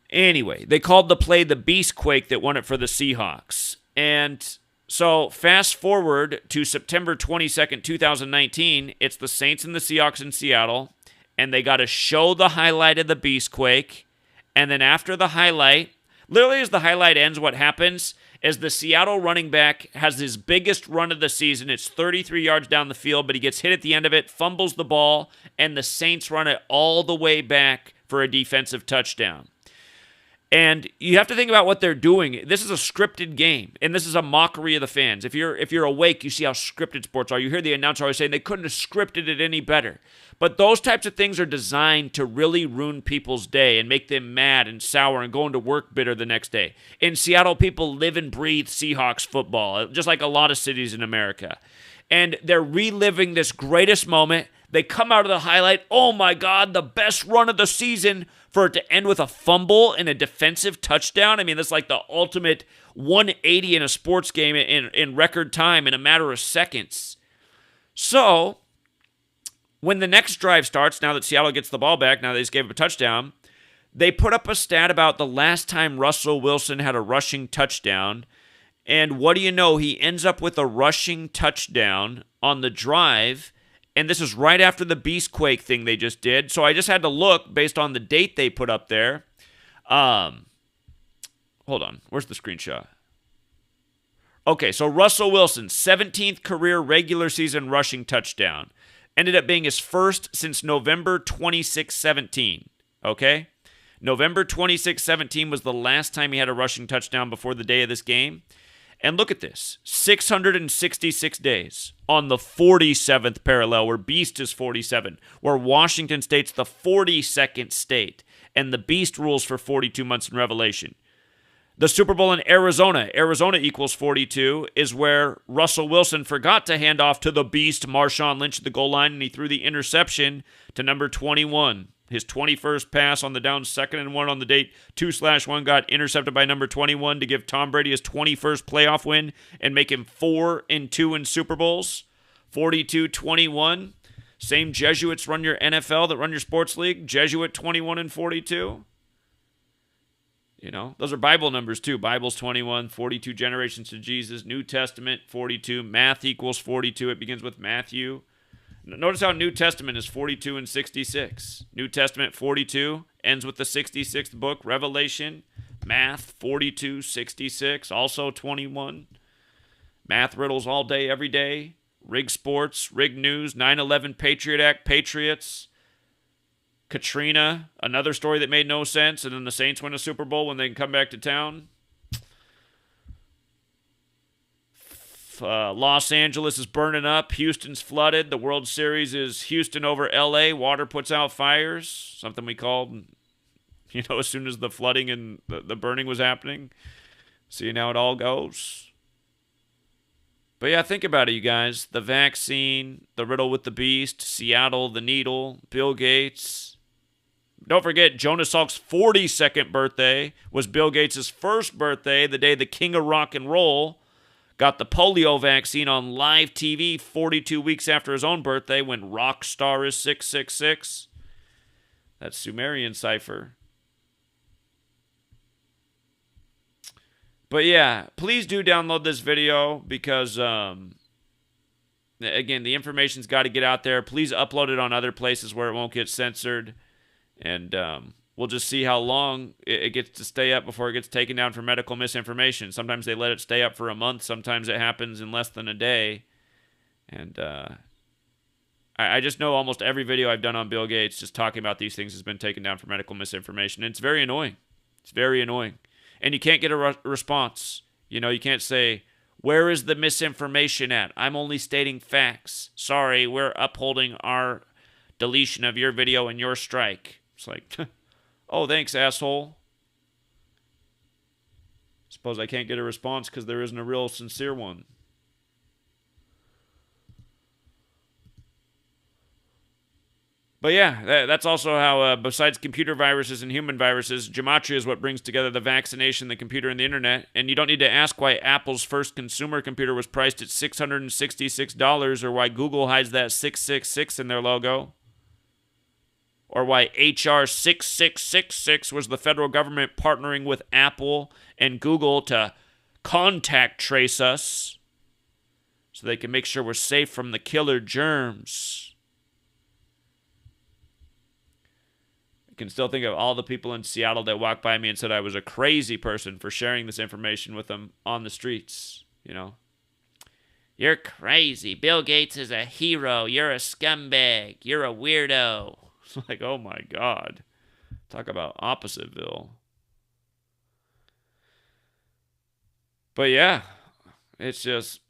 Anyway, they called the play the Beast Quake that won it for the Seahawks. And so fast forward to September 22nd, 2019, it's the Saints and the Seahawks in Seattle, and they got to show the highlight of the Beast Quake, and then after the highlight, literally as the highlight ends, what happens is the Seattle running back has his biggest run of the season. It's 33 yards down the field, but he gets hit at the end of it, fumbles the ball, and the Saints run it all the way back for a defensive touchdown. And you have to think about what they're doing. This is a scripted game, and this is a mockery of the fans. If you're awake, you see how scripted sports are. You hear the announcer always saying they couldn't have scripted it any better. But those types of things are designed to really ruin people's day and make them mad and sour and going to work bitter the next day. In Seattle, people live and breathe Seahawks football, just like a lot of cities in America. And they're reliving this greatest moment. They come out of the highlight, oh my God, the best run of the season, for it to end with a fumble and a defensive touchdown. I mean, that's like the ultimate 180 in a sports game in record time in a matter of seconds. So, when the next drive starts, now that Seattle gets the ball back, now they just gave up a touchdown, they put up a stat about the last time Russell Wilson had a rushing touchdown. And what do you know? He ends up with a rushing touchdown on the drive. And this is right after the Beastquake thing they just did. So I just had to look based on the date they put up there. Hold on. Where's the screenshot? Okay, so Russell Wilson, 17th career regular season rushing touchdown. Ended up being his first since November 26-17. Okay? November 26-17 was the last time he had a rushing touchdown before the day of this game. And look at this, 666 days on the 47th parallel, where Beast is 47, where Washington State's the 42nd state, and the Beast rules for 42 months in Revelation. The Super Bowl in Arizona equals 42, is where Russell Wilson forgot to hand off to the Beast, Marshawn Lynch, at the goal line, and he threw the interception to number 21. His 21st pass on the down, 2nd and 1 on the date, 2/1 got intercepted by number 21 to give Tom Brady his 21st playoff win and make him 4-2 in Super Bowls. 42-21. Same Jesuits run your NFL that run your sports league. Jesuit 21 and 42. You know, those are Bible numbers too. Bible's 21, 42 generations to Jesus. New Testament, 42. Math equals 42. It begins with Matthew. Notice how New Testament is 42 and 66. New Testament 42 ends with the 66th book, Revelation. Math 42, 66, also 21. Math riddles all day, every day. Rig Sports, Rig News, 9/11 Patriot Act, Patriots. Katrina, another story that made no sense, and then the Saints win a Super Bowl when they can come back to town. Los Angeles is burning up. Houston's flooded. The World Series is Houston over LA. Water puts out fires. Something we called, as soon as the flooding and the burning was happening. Seeing how it all goes. But yeah, think about it, you guys. The vaccine, the riddle with the beast, Seattle, the needle, Bill Gates. Don't forget, Jonas Salk's 42nd birthday was Bill Gates' first birthday, the day the king of rock and roll got the polio vaccine on live TV 42 weeks after his own birthday when rock star is 666. That's Sumerian cipher. But yeah, please do download this video because, again, the information's got to get out there. Please upload it on other places where it won't get censored. And we'll just see how long it gets to stay up before it gets taken down for medical misinformation. Sometimes they let it stay up for a month. Sometimes it happens in less than a day. And I just know almost every video I've done on Bill Gates just talking about these things has been taken down for medical misinformation. And it's very annoying. It's very annoying. And you can't get a response. You can't say, where is the misinformation at? I'm only stating facts. Sorry, we're upholding our deletion of your video and your strike. It's like, oh, thanks, asshole. Suppose I can't get a response because there isn't a real sincere one. But yeah, that's also how, besides computer viruses and human viruses, gematria is what brings together the vaccination, the computer, and the internet. And you don't need to ask why Apple's first consumer computer was priced at $666 or why Google hides that 666 in their logo. Or why HR 6666 was the federal government partnering with Apple and Google to contact trace us so they can make sure we're safe from the killer germs. I can still think of all the people in Seattle that walked by me and said I was a crazy person for sharing this information with them on the streets, You're crazy. Bill Gates is a hero. You're a scumbag. You're a weirdo. It's like, oh my God. Talk about Oppositeville. But yeah, it's just,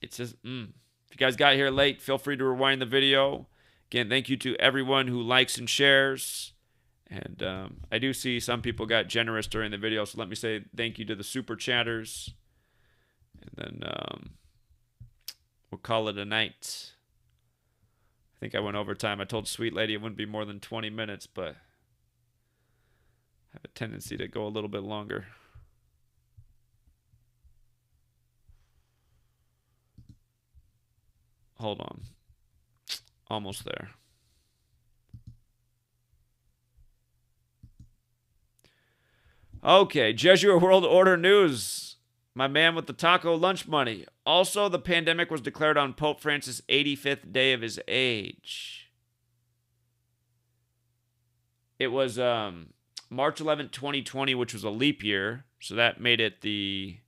It's just, If you guys got here late, feel free to rewind the video. Again, thank you to everyone who likes and shares. And I do see some people got generous during the video, so let me say thank you to the super chatters. And then we'll call it a night. I think I went over time. I told Sweet Lady it wouldn't be more than 20 minutes, but I have a tendency to go a little bit longer. Hold on. Almost there. Okay, Jesuit World Order News. My man with the taco lunch money. Also, the pandemic was declared on Pope Francis' 85th day of his age. It was March 11th, 2020, which was a leap year. So that made it the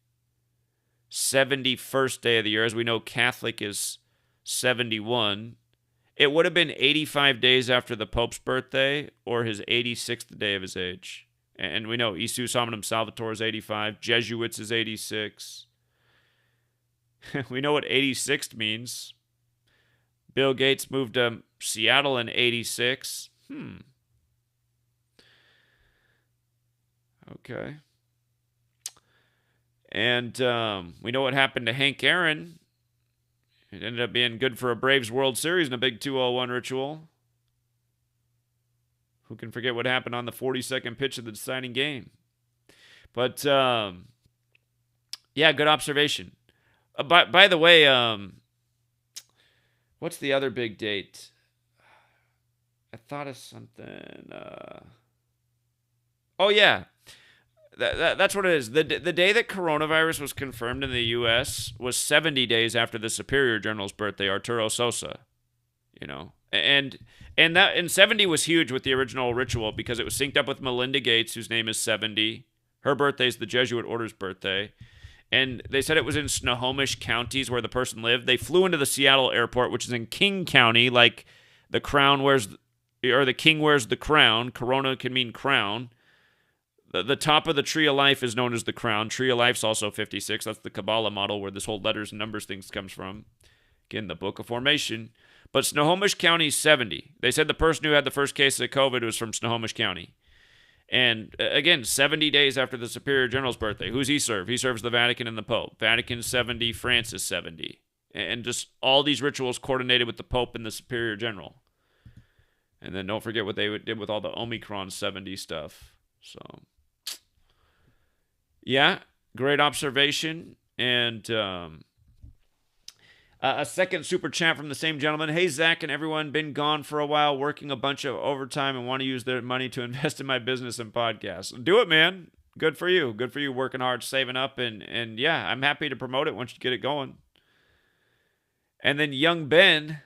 71st day of the year. As we know, Catholic is 71. It would have been 85 days after the Pope's birthday or his 86th day of his age. And we know Isus Hominum Salvator is 85. Jesuits is 86. We know what 86 means. Bill Gates moved to Seattle in 86. Okay. And we know what happened to Hank Aaron. It ended up being good for a Braves World Series in a big 2-0-1 ritual. Who can forget what happened on the 42nd pitch of the deciding game? But, yeah, good observation. By the way, what's the other big date? I thought of something. Oh, yeah. That's what it is. The day that coronavirus was confirmed in the U.S. was 70 days after the Superior General's birthday, Arturo Sosa. You know, and 70 was huge with the original ritual because it was synced up with Melinda Gates, whose name is 70. Her birthday is the Jesuit Order's birthday. And they said it was in Snohomish counties where the person lived. They flew into the Seattle airport, which is in King County, like the crown wears, or the king wears the crown. Corona can mean crown. The top of the tree of life is known as the crown. Tree of life's also 56. That's the Kabbalah model where this whole letters and numbers things comes from. Again, the Book of Formation. But Snohomish County is 70. They said the person who had the first case of COVID was from Snohomish County. And again, 70 days after the Superior General's birthday. Who's he serve? He serves the Vatican and the Pope. Vatican 70, Francis 70. And just all these rituals coordinated with the Pope and the Superior General. And then don't forget what they did with all the Omicron 70 stuff. So, yeah, great observation. And a second super chat from the same gentleman. Hey, Zach and everyone, been gone for a while, working a bunch of overtime and want to use their money to invest in my business and podcasts. Do it, man. Good for you. Good for you working hard, saving up. And yeah, I'm happy to promote it once you get it going. And then young Ben,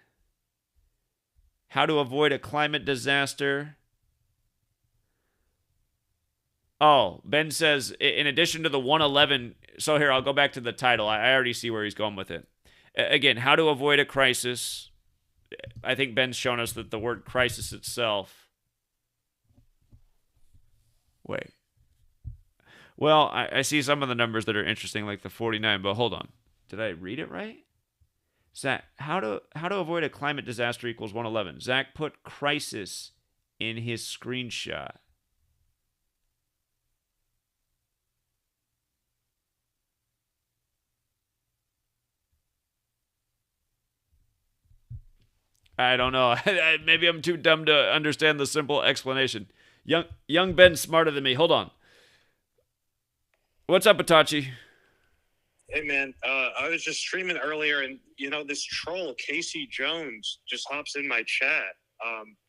how to avoid a climate disaster. Oh, Ben says, in addition to the 111, so here, I'll go back to the title. I already see where he's going with it. Again, how to avoid a crisis. I think Ben's shown us that the word crisis itself. Wait. Well, I see some of the numbers that are interesting, like the 49, but hold on. Did I read it right? Zach, how to avoid a climate disaster equals 111. Zach put crisis in his screenshot. I don't know. Maybe I'm too dumb to understand the simple explanation. Young Ben's smarter than me. Hold on. What's up, Itachi? Hey, man. I was just streaming earlier, and, this troll, Casey Jones, just hops in my chat.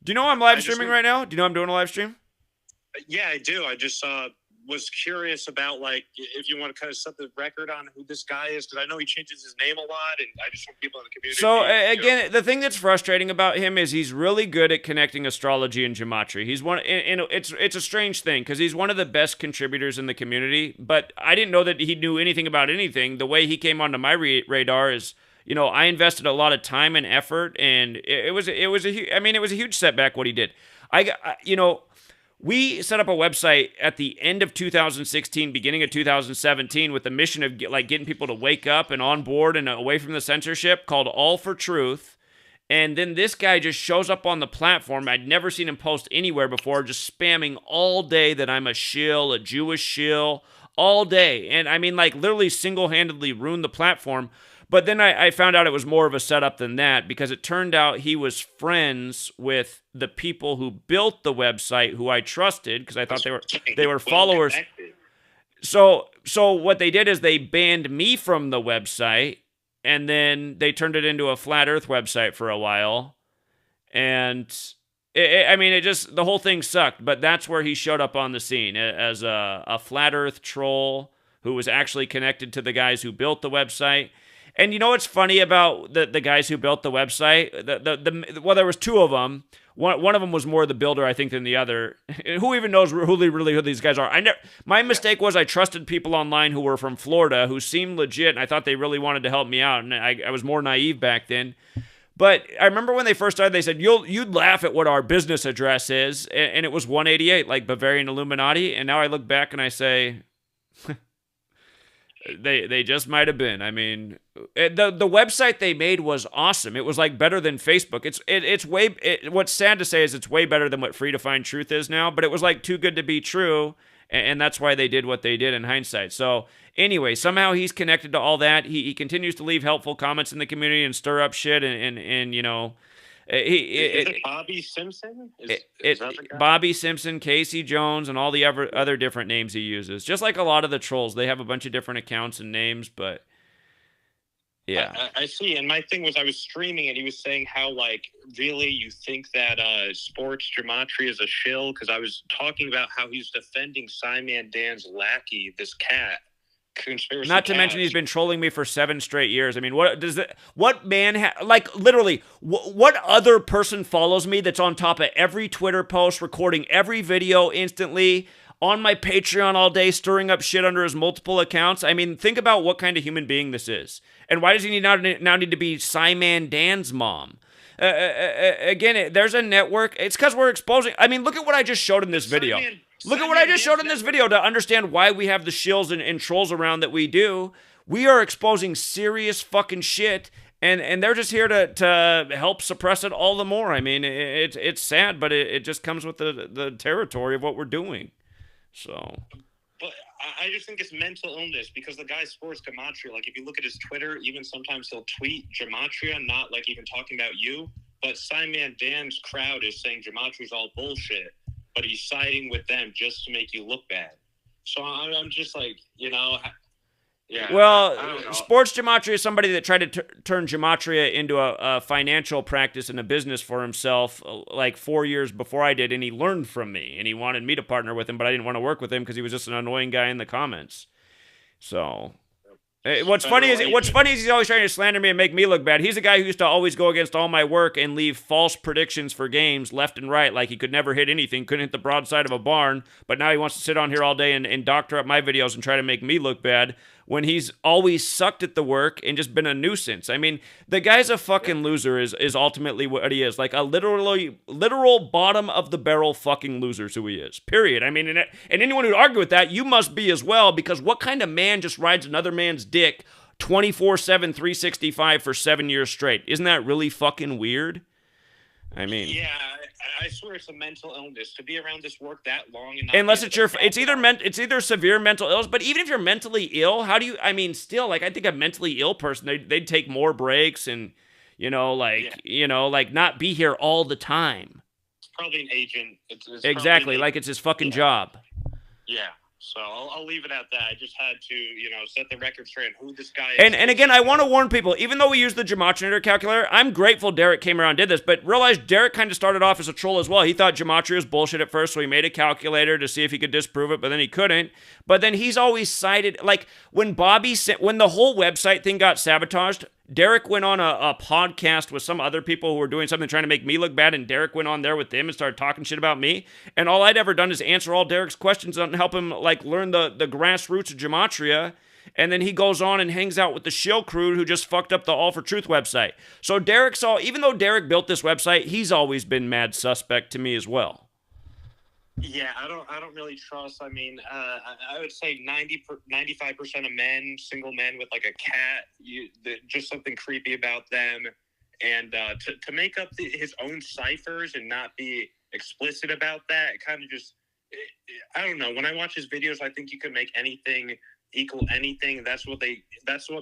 Do you know I'm live streaming right now? Do you know I'm doing a live stream? Yeah, I do. I just was curious about, if you want to kind of set the record on who this guy is, because I know he changes his name a lot, and I just want people in the community. So, again, the thing that's frustrating about him is he's really good at connecting astrology and gematria. He's one, and it's a strange thing, because he's one of the best contributors in the community, but I didn't know that he knew anything about anything. The way he came onto my radar is, I invested a lot of time and effort, and it was a huge setback what he did. We set up a website at the end of 2016, beginning of 2017, with the mission of getting people to wake up and on board and away from the censorship, called All for Truth. And then this guy just shows up on the platform. I'd never seen him post anywhere before, just spamming all day that I'm a shill, a Jewish shill, all day. And literally single-handedly ruined the platform. But then I found out it was more of a setup than that, because it turned out he was friends with the people who built the website, who I trusted, because I thought they were followers. So what they did is they banned me from the website, and then they turned it into a flat Earth website for a while. And the whole thing sucked. But that's where he showed up on the scene as a flat Earth troll who was actually connected to the guys who built the website. And you know what's funny about the guys who built the website? Well, there was two of them. One of them was more the builder, I think, than the other. Who even knows who these guys are? My mistake was I trusted people online who were from Florida who seemed legit, and I thought they really wanted to help me out, and I was more naive back then. But I remember when they first started, they said, you'd laugh at what our business address is, and it was 188, like Bavarian Illuminati, and now I look back and I say, they just might have been. I mean, the website they made was awesome. It was like better than Facebook. What's sad to say is it's way better than what Free to Find Truth is now, but it was like too good to be true, and that's why they did what they did in hindsight. So anyway, somehow he's connected to all that. He continues to leave helpful comments in the community and stir up shit, and you know, is it Bobby Simpson? Is that the guy? Bobby Simpson, Casey Jones, and all the other different names he uses. Just like a lot of the trolls, they have a bunch of different accounts and names, but yeah. I see. And my thing was, I was streaming and he was saying how, like, really you think that sports gematria is a shill? Because I was talking about how he's defending Simon Dan's lackey, this cat. Conspiracy Not to mention he's been trolling me for 7 straight years. I mean, what man like literally what other person follows me that's on top of every Twitter post, recording every video instantly, on my Patreon all day, stirring up shit under his multiple accounts? I mean, think about what kind of human being this is. And why does he now need to be Simon Dan's mom? Again, there's a network. It's because we're exposing. I mean, look at what I just showed in this video. Look at what I just showed in this video to understand why we have the shills and trolls around that we do. We are exposing serious fucking shit, and they're just here to help suppress it all the more. I mean, it's sad, but it just comes with the territory of what we're doing. So. But I just think it's mental illness because the guy sports gematria. Like, if you look at his Twitter, even sometimes he'll tweet gematria, not like even talking about you. But Simon Dan's crowd is saying gematria is all bullshit, but he's siding with them just to make you look bad. So I'm just like, you know, yeah. Well, sports gematria is somebody that tried to turn gematria into a financial practice and a business for himself like 4 years before I did, and he learned from me, and he wanted me to partner with him, but I didn't want to work with him because he was just an annoying guy in the comments. So... What's funny is he's always trying to slander me and make me look bad. He's a guy who used to always go against all my work and leave false predictions for games left and right, like he could never hit anything, couldn't hit the broadside of a barn, but now he wants to sit on here all day and doctor up my videos and try to make me look bad when he's always sucked at the work and just been a nuisance. I mean, the guy's a fucking loser is ultimately what he is. Like a literal bottom of the barrel fucking loser is who he is. Period. I mean, and anyone who'd argue with that, you must be as well, because what kind of man just rides another man's dick 24/7, 365 for 7 years straight? Isn't that really fucking weird? I mean, yeah, I swear it's a mental illness to be around this work that long. And unless it's it's either severe mental illness, but even if you're mentally ill, how do you? I mean, still, like, I think a mentally ill person, they'd take more breaks and, like not be here all the time. It's probably an agent. It's exactly, like it's his fucking job. Yeah. So I'll leave it at that. I just had to, set the record straight on who this guy is. And again, I want to warn people, even though we use the gematria calculator, I'm grateful Derek came around and did this, but realize Derek kind of started off as a troll as well. He thought gematria was bullshit at first, so he made a calculator to see if he could disprove it, but then he couldn't. But then he's always cited, like, when the whole website thing got sabotaged, Derek went on a podcast with some other people who were doing something trying to make me look bad, and Derek went on there with them and started talking shit about me. And all I'd ever done is answer all Derek's questions and help him, like, learn the grassroots of gematria. And then he goes on and hangs out with the shill crew who just fucked up the All for Truth website. So even though Derek built this website, he's always been mad suspect to me as well. Yeah, I don't really trust. I mean, I would say 95% of men, single men with like a cat, just something creepy about them. And to make up his own ciphers and not be explicit about that, it kind of just, I don't know. When I watch his videos, I think you can make anything equal anything. That's what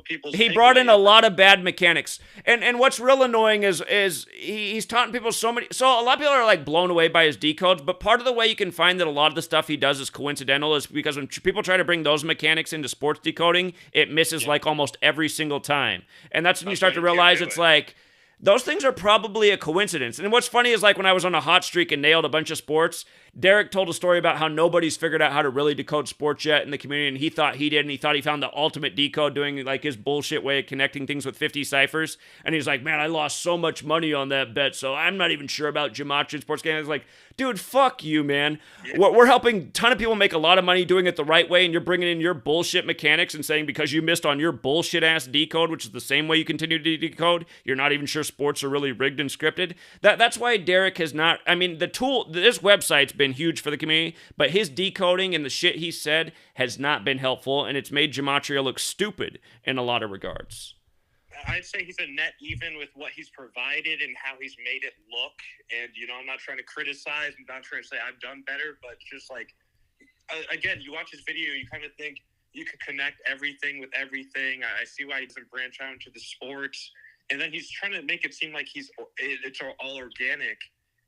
people say. He brought in a lot of bad mechanics. And what's real annoying is he's taunting people so a lot of people are like blown away by his decodes, but part of the way you can find that a lot of the stuff he does is coincidental is because when people try to bring those mechanics into sports decoding, it misses like almost every single time. And that's when you start to realize it's like, those things are probably a coincidence. And what's funny is, like, when I was on a hot streak and nailed a bunch of sports, Derek told a story about how nobody's figured out how to really decode sports yet in the community, and he thought he did, and he thought he found the ultimate decode doing like his bullshit way of connecting things with 50 ciphers. And he's like, man, I lost so much money on that bet, so I'm not even sure about gematria and sports games. I was like, dude, fuck you, man. We're helping a ton of people make a lot of money doing it the right way, and you're bringing in your bullshit mechanics and saying because you missed on your bullshit ass decode, which is the same way you continue to decode, you're not even sure sports are really rigged and scripted. That's why Derek has not, I mean, this website's been huge for the community, but his decoding and the shit he said has not been helpful, and it's made gematria look stupid in a lot of regards. I'd say he's a net even with what he's provided and how he's made it look. And, I'm not trying to criticize. I'm not trying to say I've done better, but just like, again, you watch his video, you kind of think you could connect everything with everything. I see why he doesn't branch out into the sports. And then he's trying to make it seem like it's all organic.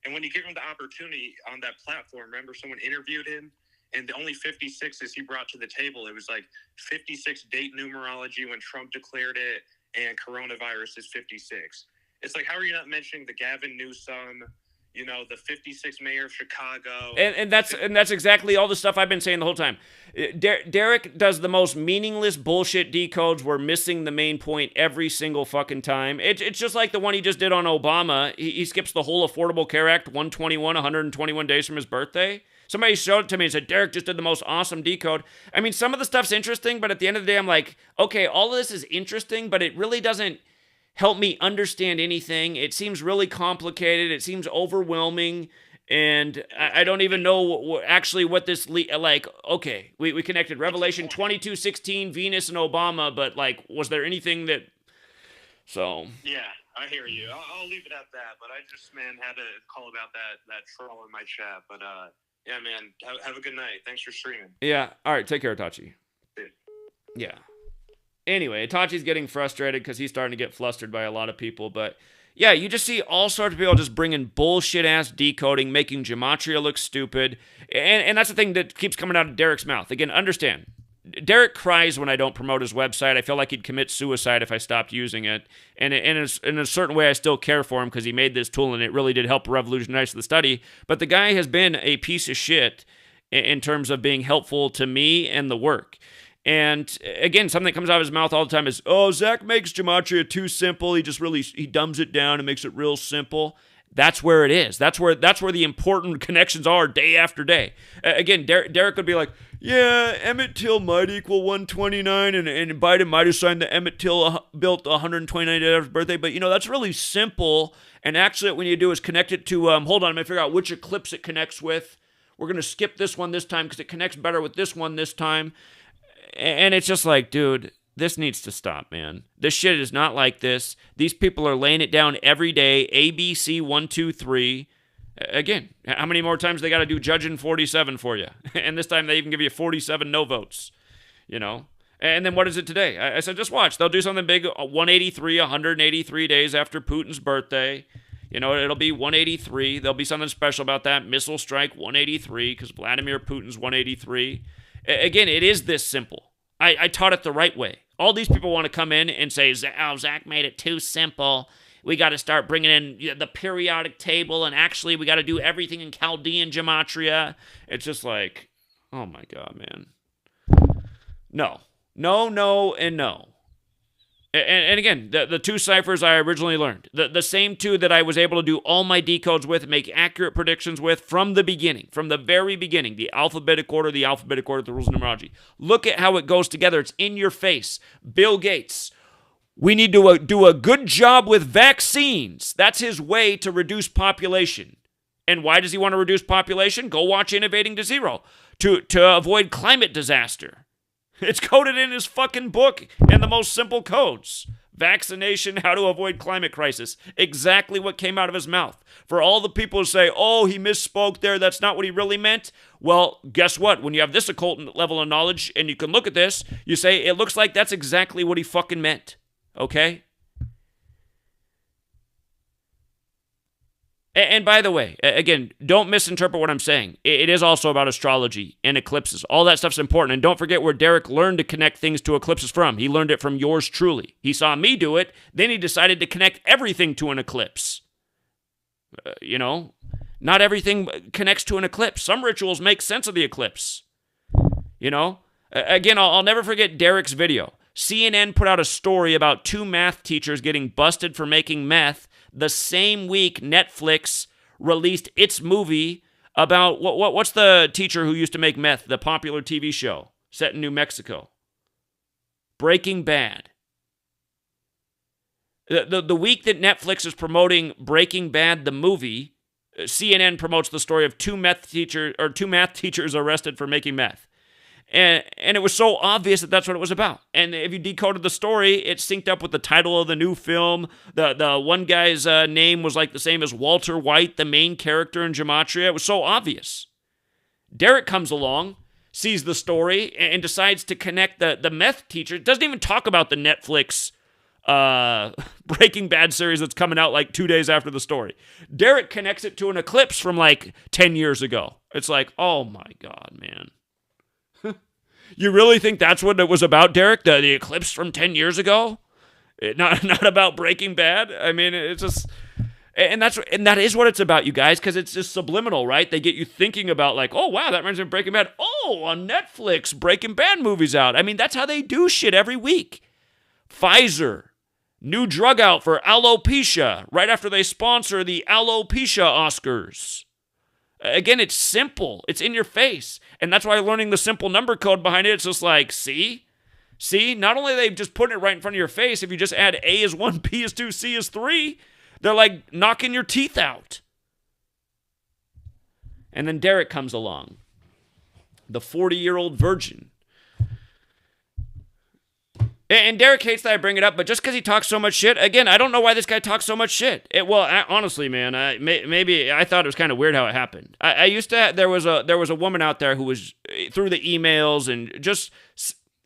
And when you give him the opportunity on that platform, remember someone interviewed him, and the only 56s he brought to the table, it was like 56 date numerology when Trump declared it, and coronavirus is 56. It's like, how are you not mentioning the Gavin Newsom, the 56th mayor of Chicago? And that's exactly all the stuff I've been saying the whole time. Derek does the most meaningless bullshit decodes. We're missing the main point every single fucking time. It's just like the one he just did on Obama. He skips the whole Affordable Care Act 121 days from his birthday. Somebody showed it to me and said, Derek just did the most awesome decode. I mean, some of the stuff's interesting, but at the end of the day, I'm like, okay, all of this is interesting, but it really doesn't help me understand anything. It seems really complicated. It seems overwhelming. And I don't even know actually what this, okay, we connected Revelation 22:16, Venus and Obama, but like, was there anything that, so. Yeah, I hear you. I'll leave it at that, but I just, man, had to call about that troll in my chat, but, yeah, man, have a good night. Thanks for streaming. Yeah. All right. Take care, Itachi. Dude. Yeah. Anyway, Itachi's getting frustrated because he's starting to get flustered by a lot of people. But, yeah, you just see all sorts of people just bringing bullshit-ass decoding, making gematria look stupid. And that's the thing that keeps coming out of Derek's mouth. Again, understand. Derek cries when I don't promote his website. I feel like he'd commit suicide if I stopped using it. And in a certain way, I still care for him because he made this tool and it really did help revolutionize the study. But the guy has been a piece of shit in terms of being helpful to me and the work. And again, something that comes out of his mouth all the time is, oh, Zach makes gematria too simple. He dumbs it down and makes it real simple. That's where it is. That's where the important connections are day after day. Again, Derek would be like, yeah, Emmett Till might equal 129, and Biden might have signed the Emmett Till built 129th birthday, but that's really simple. And actually, what we need to do is connect it to. Hold on, I'm gonna figure out which eclipse it connects with. We're gonna skip this one this time because it connects better with this one this time. And it's just like, dude, this needs to stop, man. This shit is not like this. These people are laying it down every day. ABC 1, 2, 3. Again, how many more times they got to do judging 47 for you? And this time they even give you 47 no votes, And then what is it today? I said, just watch. They'll do something big, 183 days after Putin's birthday. It'll be 183. There'll be something special about that. Missile strike 183 because Vladimir Putin's 183. Again, it is this simple. I taught it the right way. All these people want to come in and say, oh, Zach made it too simple. We got to start bringing in the periodic table, and actually we got to do everything in Chaldean gematria. It's just like, oh my God, man. No, and no. And again, the two ciphers I originally learned, the same two that I was able to do all my decodes with, make accurate predictions with from the beginning, from the very beginning, the alphabetic order, the rules of numerology. Look at how it goes together. It's in your face. Bill Gates. We need to do a good job with vaccines. That's his way to reduce population. And why does he want to reduce population? Go watch Innovating to Zero. To avoid climate disaster. It's coded in his fucking book in the most simple codes. Vaccination, how to avoid climate crisis. Exactly what came out of his mouth. For all the people who say, oh, he misspoke there, that's not what he really meant. Well, guess what? When you have this occult level of knowledge and you can look at this, you say, it looks like that's exactly what he fucking meant. Okay? And by the way, again, don't misinterpret what I'm saying. It is also about astrology and eclipses. All that stuff's important. And don't forget where Derek learned to connect things to eclipses from. He learned it from yours truly. He saw me do it. Then he decided to connect everything to an eclipse. Not everything connects to an eclipse. Some rituals make sense of the eclipse. You know? Again, I'll never forget Derek's video. CNN put out a story about 2 math teachers getting busted for making meth the same week Netflix released its movie about what's the teacher who used to make meth, the popular TV show set in New Mexico? Breaking Bad. The week that Netflix is promoting Breaking Bad the movie, CNN promotes the story of 2 math teachers arrested for making meth. And it was so obvious that that's what it was about. And if you decoded the story, it synced up with the title of the new film. The one guy's name was like the same as Walter White, the main character in Gematria. It was so obvious. Derek comes along, sees the story, and decides to connect the meth teacher. Doesn't even talk about the Netflix Breaking Bad series that's coming out like 2 days after the story. Derek connects it to an eclipse from like 10 years ago. It's like, oh my God, man. You really think that's what it was about, Derek? The eclipse from 10 years ago? Not about Breaking Bad? I mean, it's just... And that is what it's about, you guys, because it's just subliminal, right? They get you thinking about like, oh, wow, that reminds me of Breaking Bad. Oh, on Netflix, Breaking Bad movie's out. I mean, that's how they do shit every week. Pfizer, new drug out for alopecia, right after they sponsor the alopecia Oscars. Again, it's simple. It's in your face. And that's why learning the simple number code behind it, it's just like, see? Not only are they just putting it right in front of your face, if you just add A is 1, B is 2, C is 3, they're like knocking your teeth out. And then Derek comes along, the 40-year-old virgin. And Derek hates that I bring it up, but just because he talks so much shit, again, I don't know why this guy talks so much shit. Honestly, man, maybe I thought it was kind of weird how it happened. I used to, there was a woman out there who was, through the emails and just,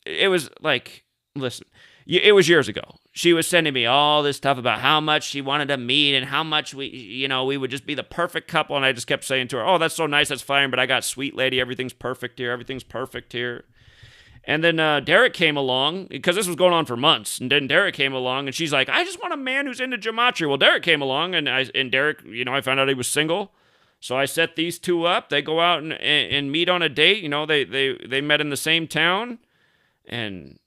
it was like, listen, it was years ago. She was sending me all this stuff about how much she wanted to meet and how much we would just be the perfect couple. And I just kept saying to her, oh, that's so nice, that's fine, but I got sweet lady, everything's perfect here. And then Derek came along, because this was going on for months, and then Derek came along, and she's like, I just want a man who's into gematria. Well, Derek came along, and Derek, I found out he was single, so I set these two up. They go out and meet on a date. They met in the same town, and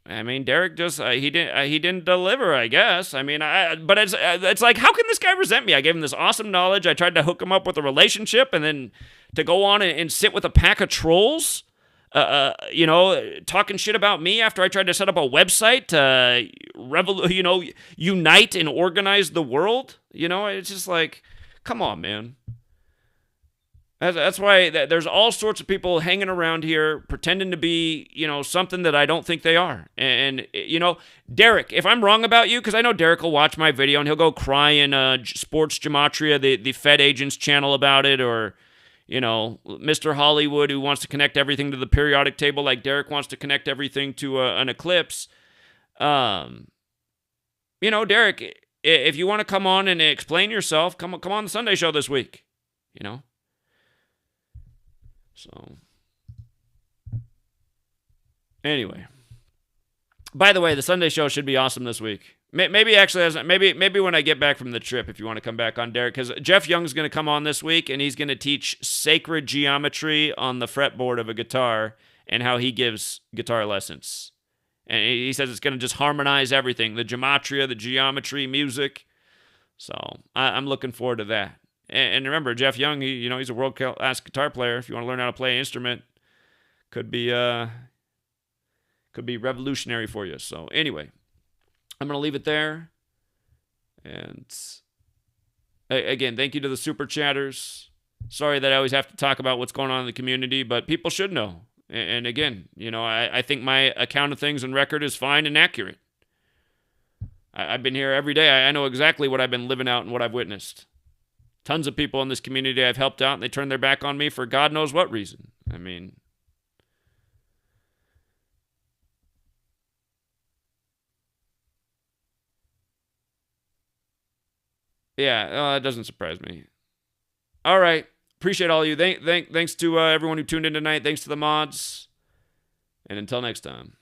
I mean, Derek just he didn't deliver, I guess. I mean, but it's like, how can this guy resent me? I gave him this awesome knowledge. I tried to hook him up with a relationship, and then to go on and sit with a pack of trolls. Talking shit about me after I tried to set up a website to unite and organize the world. It's just like, come on, man. That's why there's all sorts of people hanging around here pretending to be, something that I don't think they are. And Derek, if I'm wrong about you, because I know Derek will watch my video and he'll go cry in Sports Gematria, the Fed agent's channel about it, or Mr. Hollywood, who wants to connect everything to the periodic table like Derek wants to connect everything to an eclipse. Derek, if you want to come on and explain yourself, come on the Sunday show this week, So, anyway. By the way, the Sunday show should be awesome this week. Maybe when I get back from the trip, if you want to come back on, Derek, because Jeff Young's going to come on this week, and he's going to teach sacred geometry on the fretboard of a guitar and how he gives guitar lessons. And he says it's going to just harmonize everything, the gematria, the geometry, music. So I'm looking forward to that. And remember, Jeff Young, he's a world-class guitar player. If you want to learn how to play an instrument, could be revolutionary for you. So anyway, I'm going to leave it there. And again, thank you to the super chatters. Sorry that I always have to talk about what's going on in the community, but people should know. And again, I think my account of things and record is fine and accurate. I've been here every day. I know exactly what I've been living out and what I've witnessed. Tons of people in this community I've helped out, and they turned their back on me for God knows what reason. I mean, yeah, it doesn't surprise me. All right. Appreciate all of you. Thanks to everyone who tuned in tonight. Thanks to the mods. And until next time.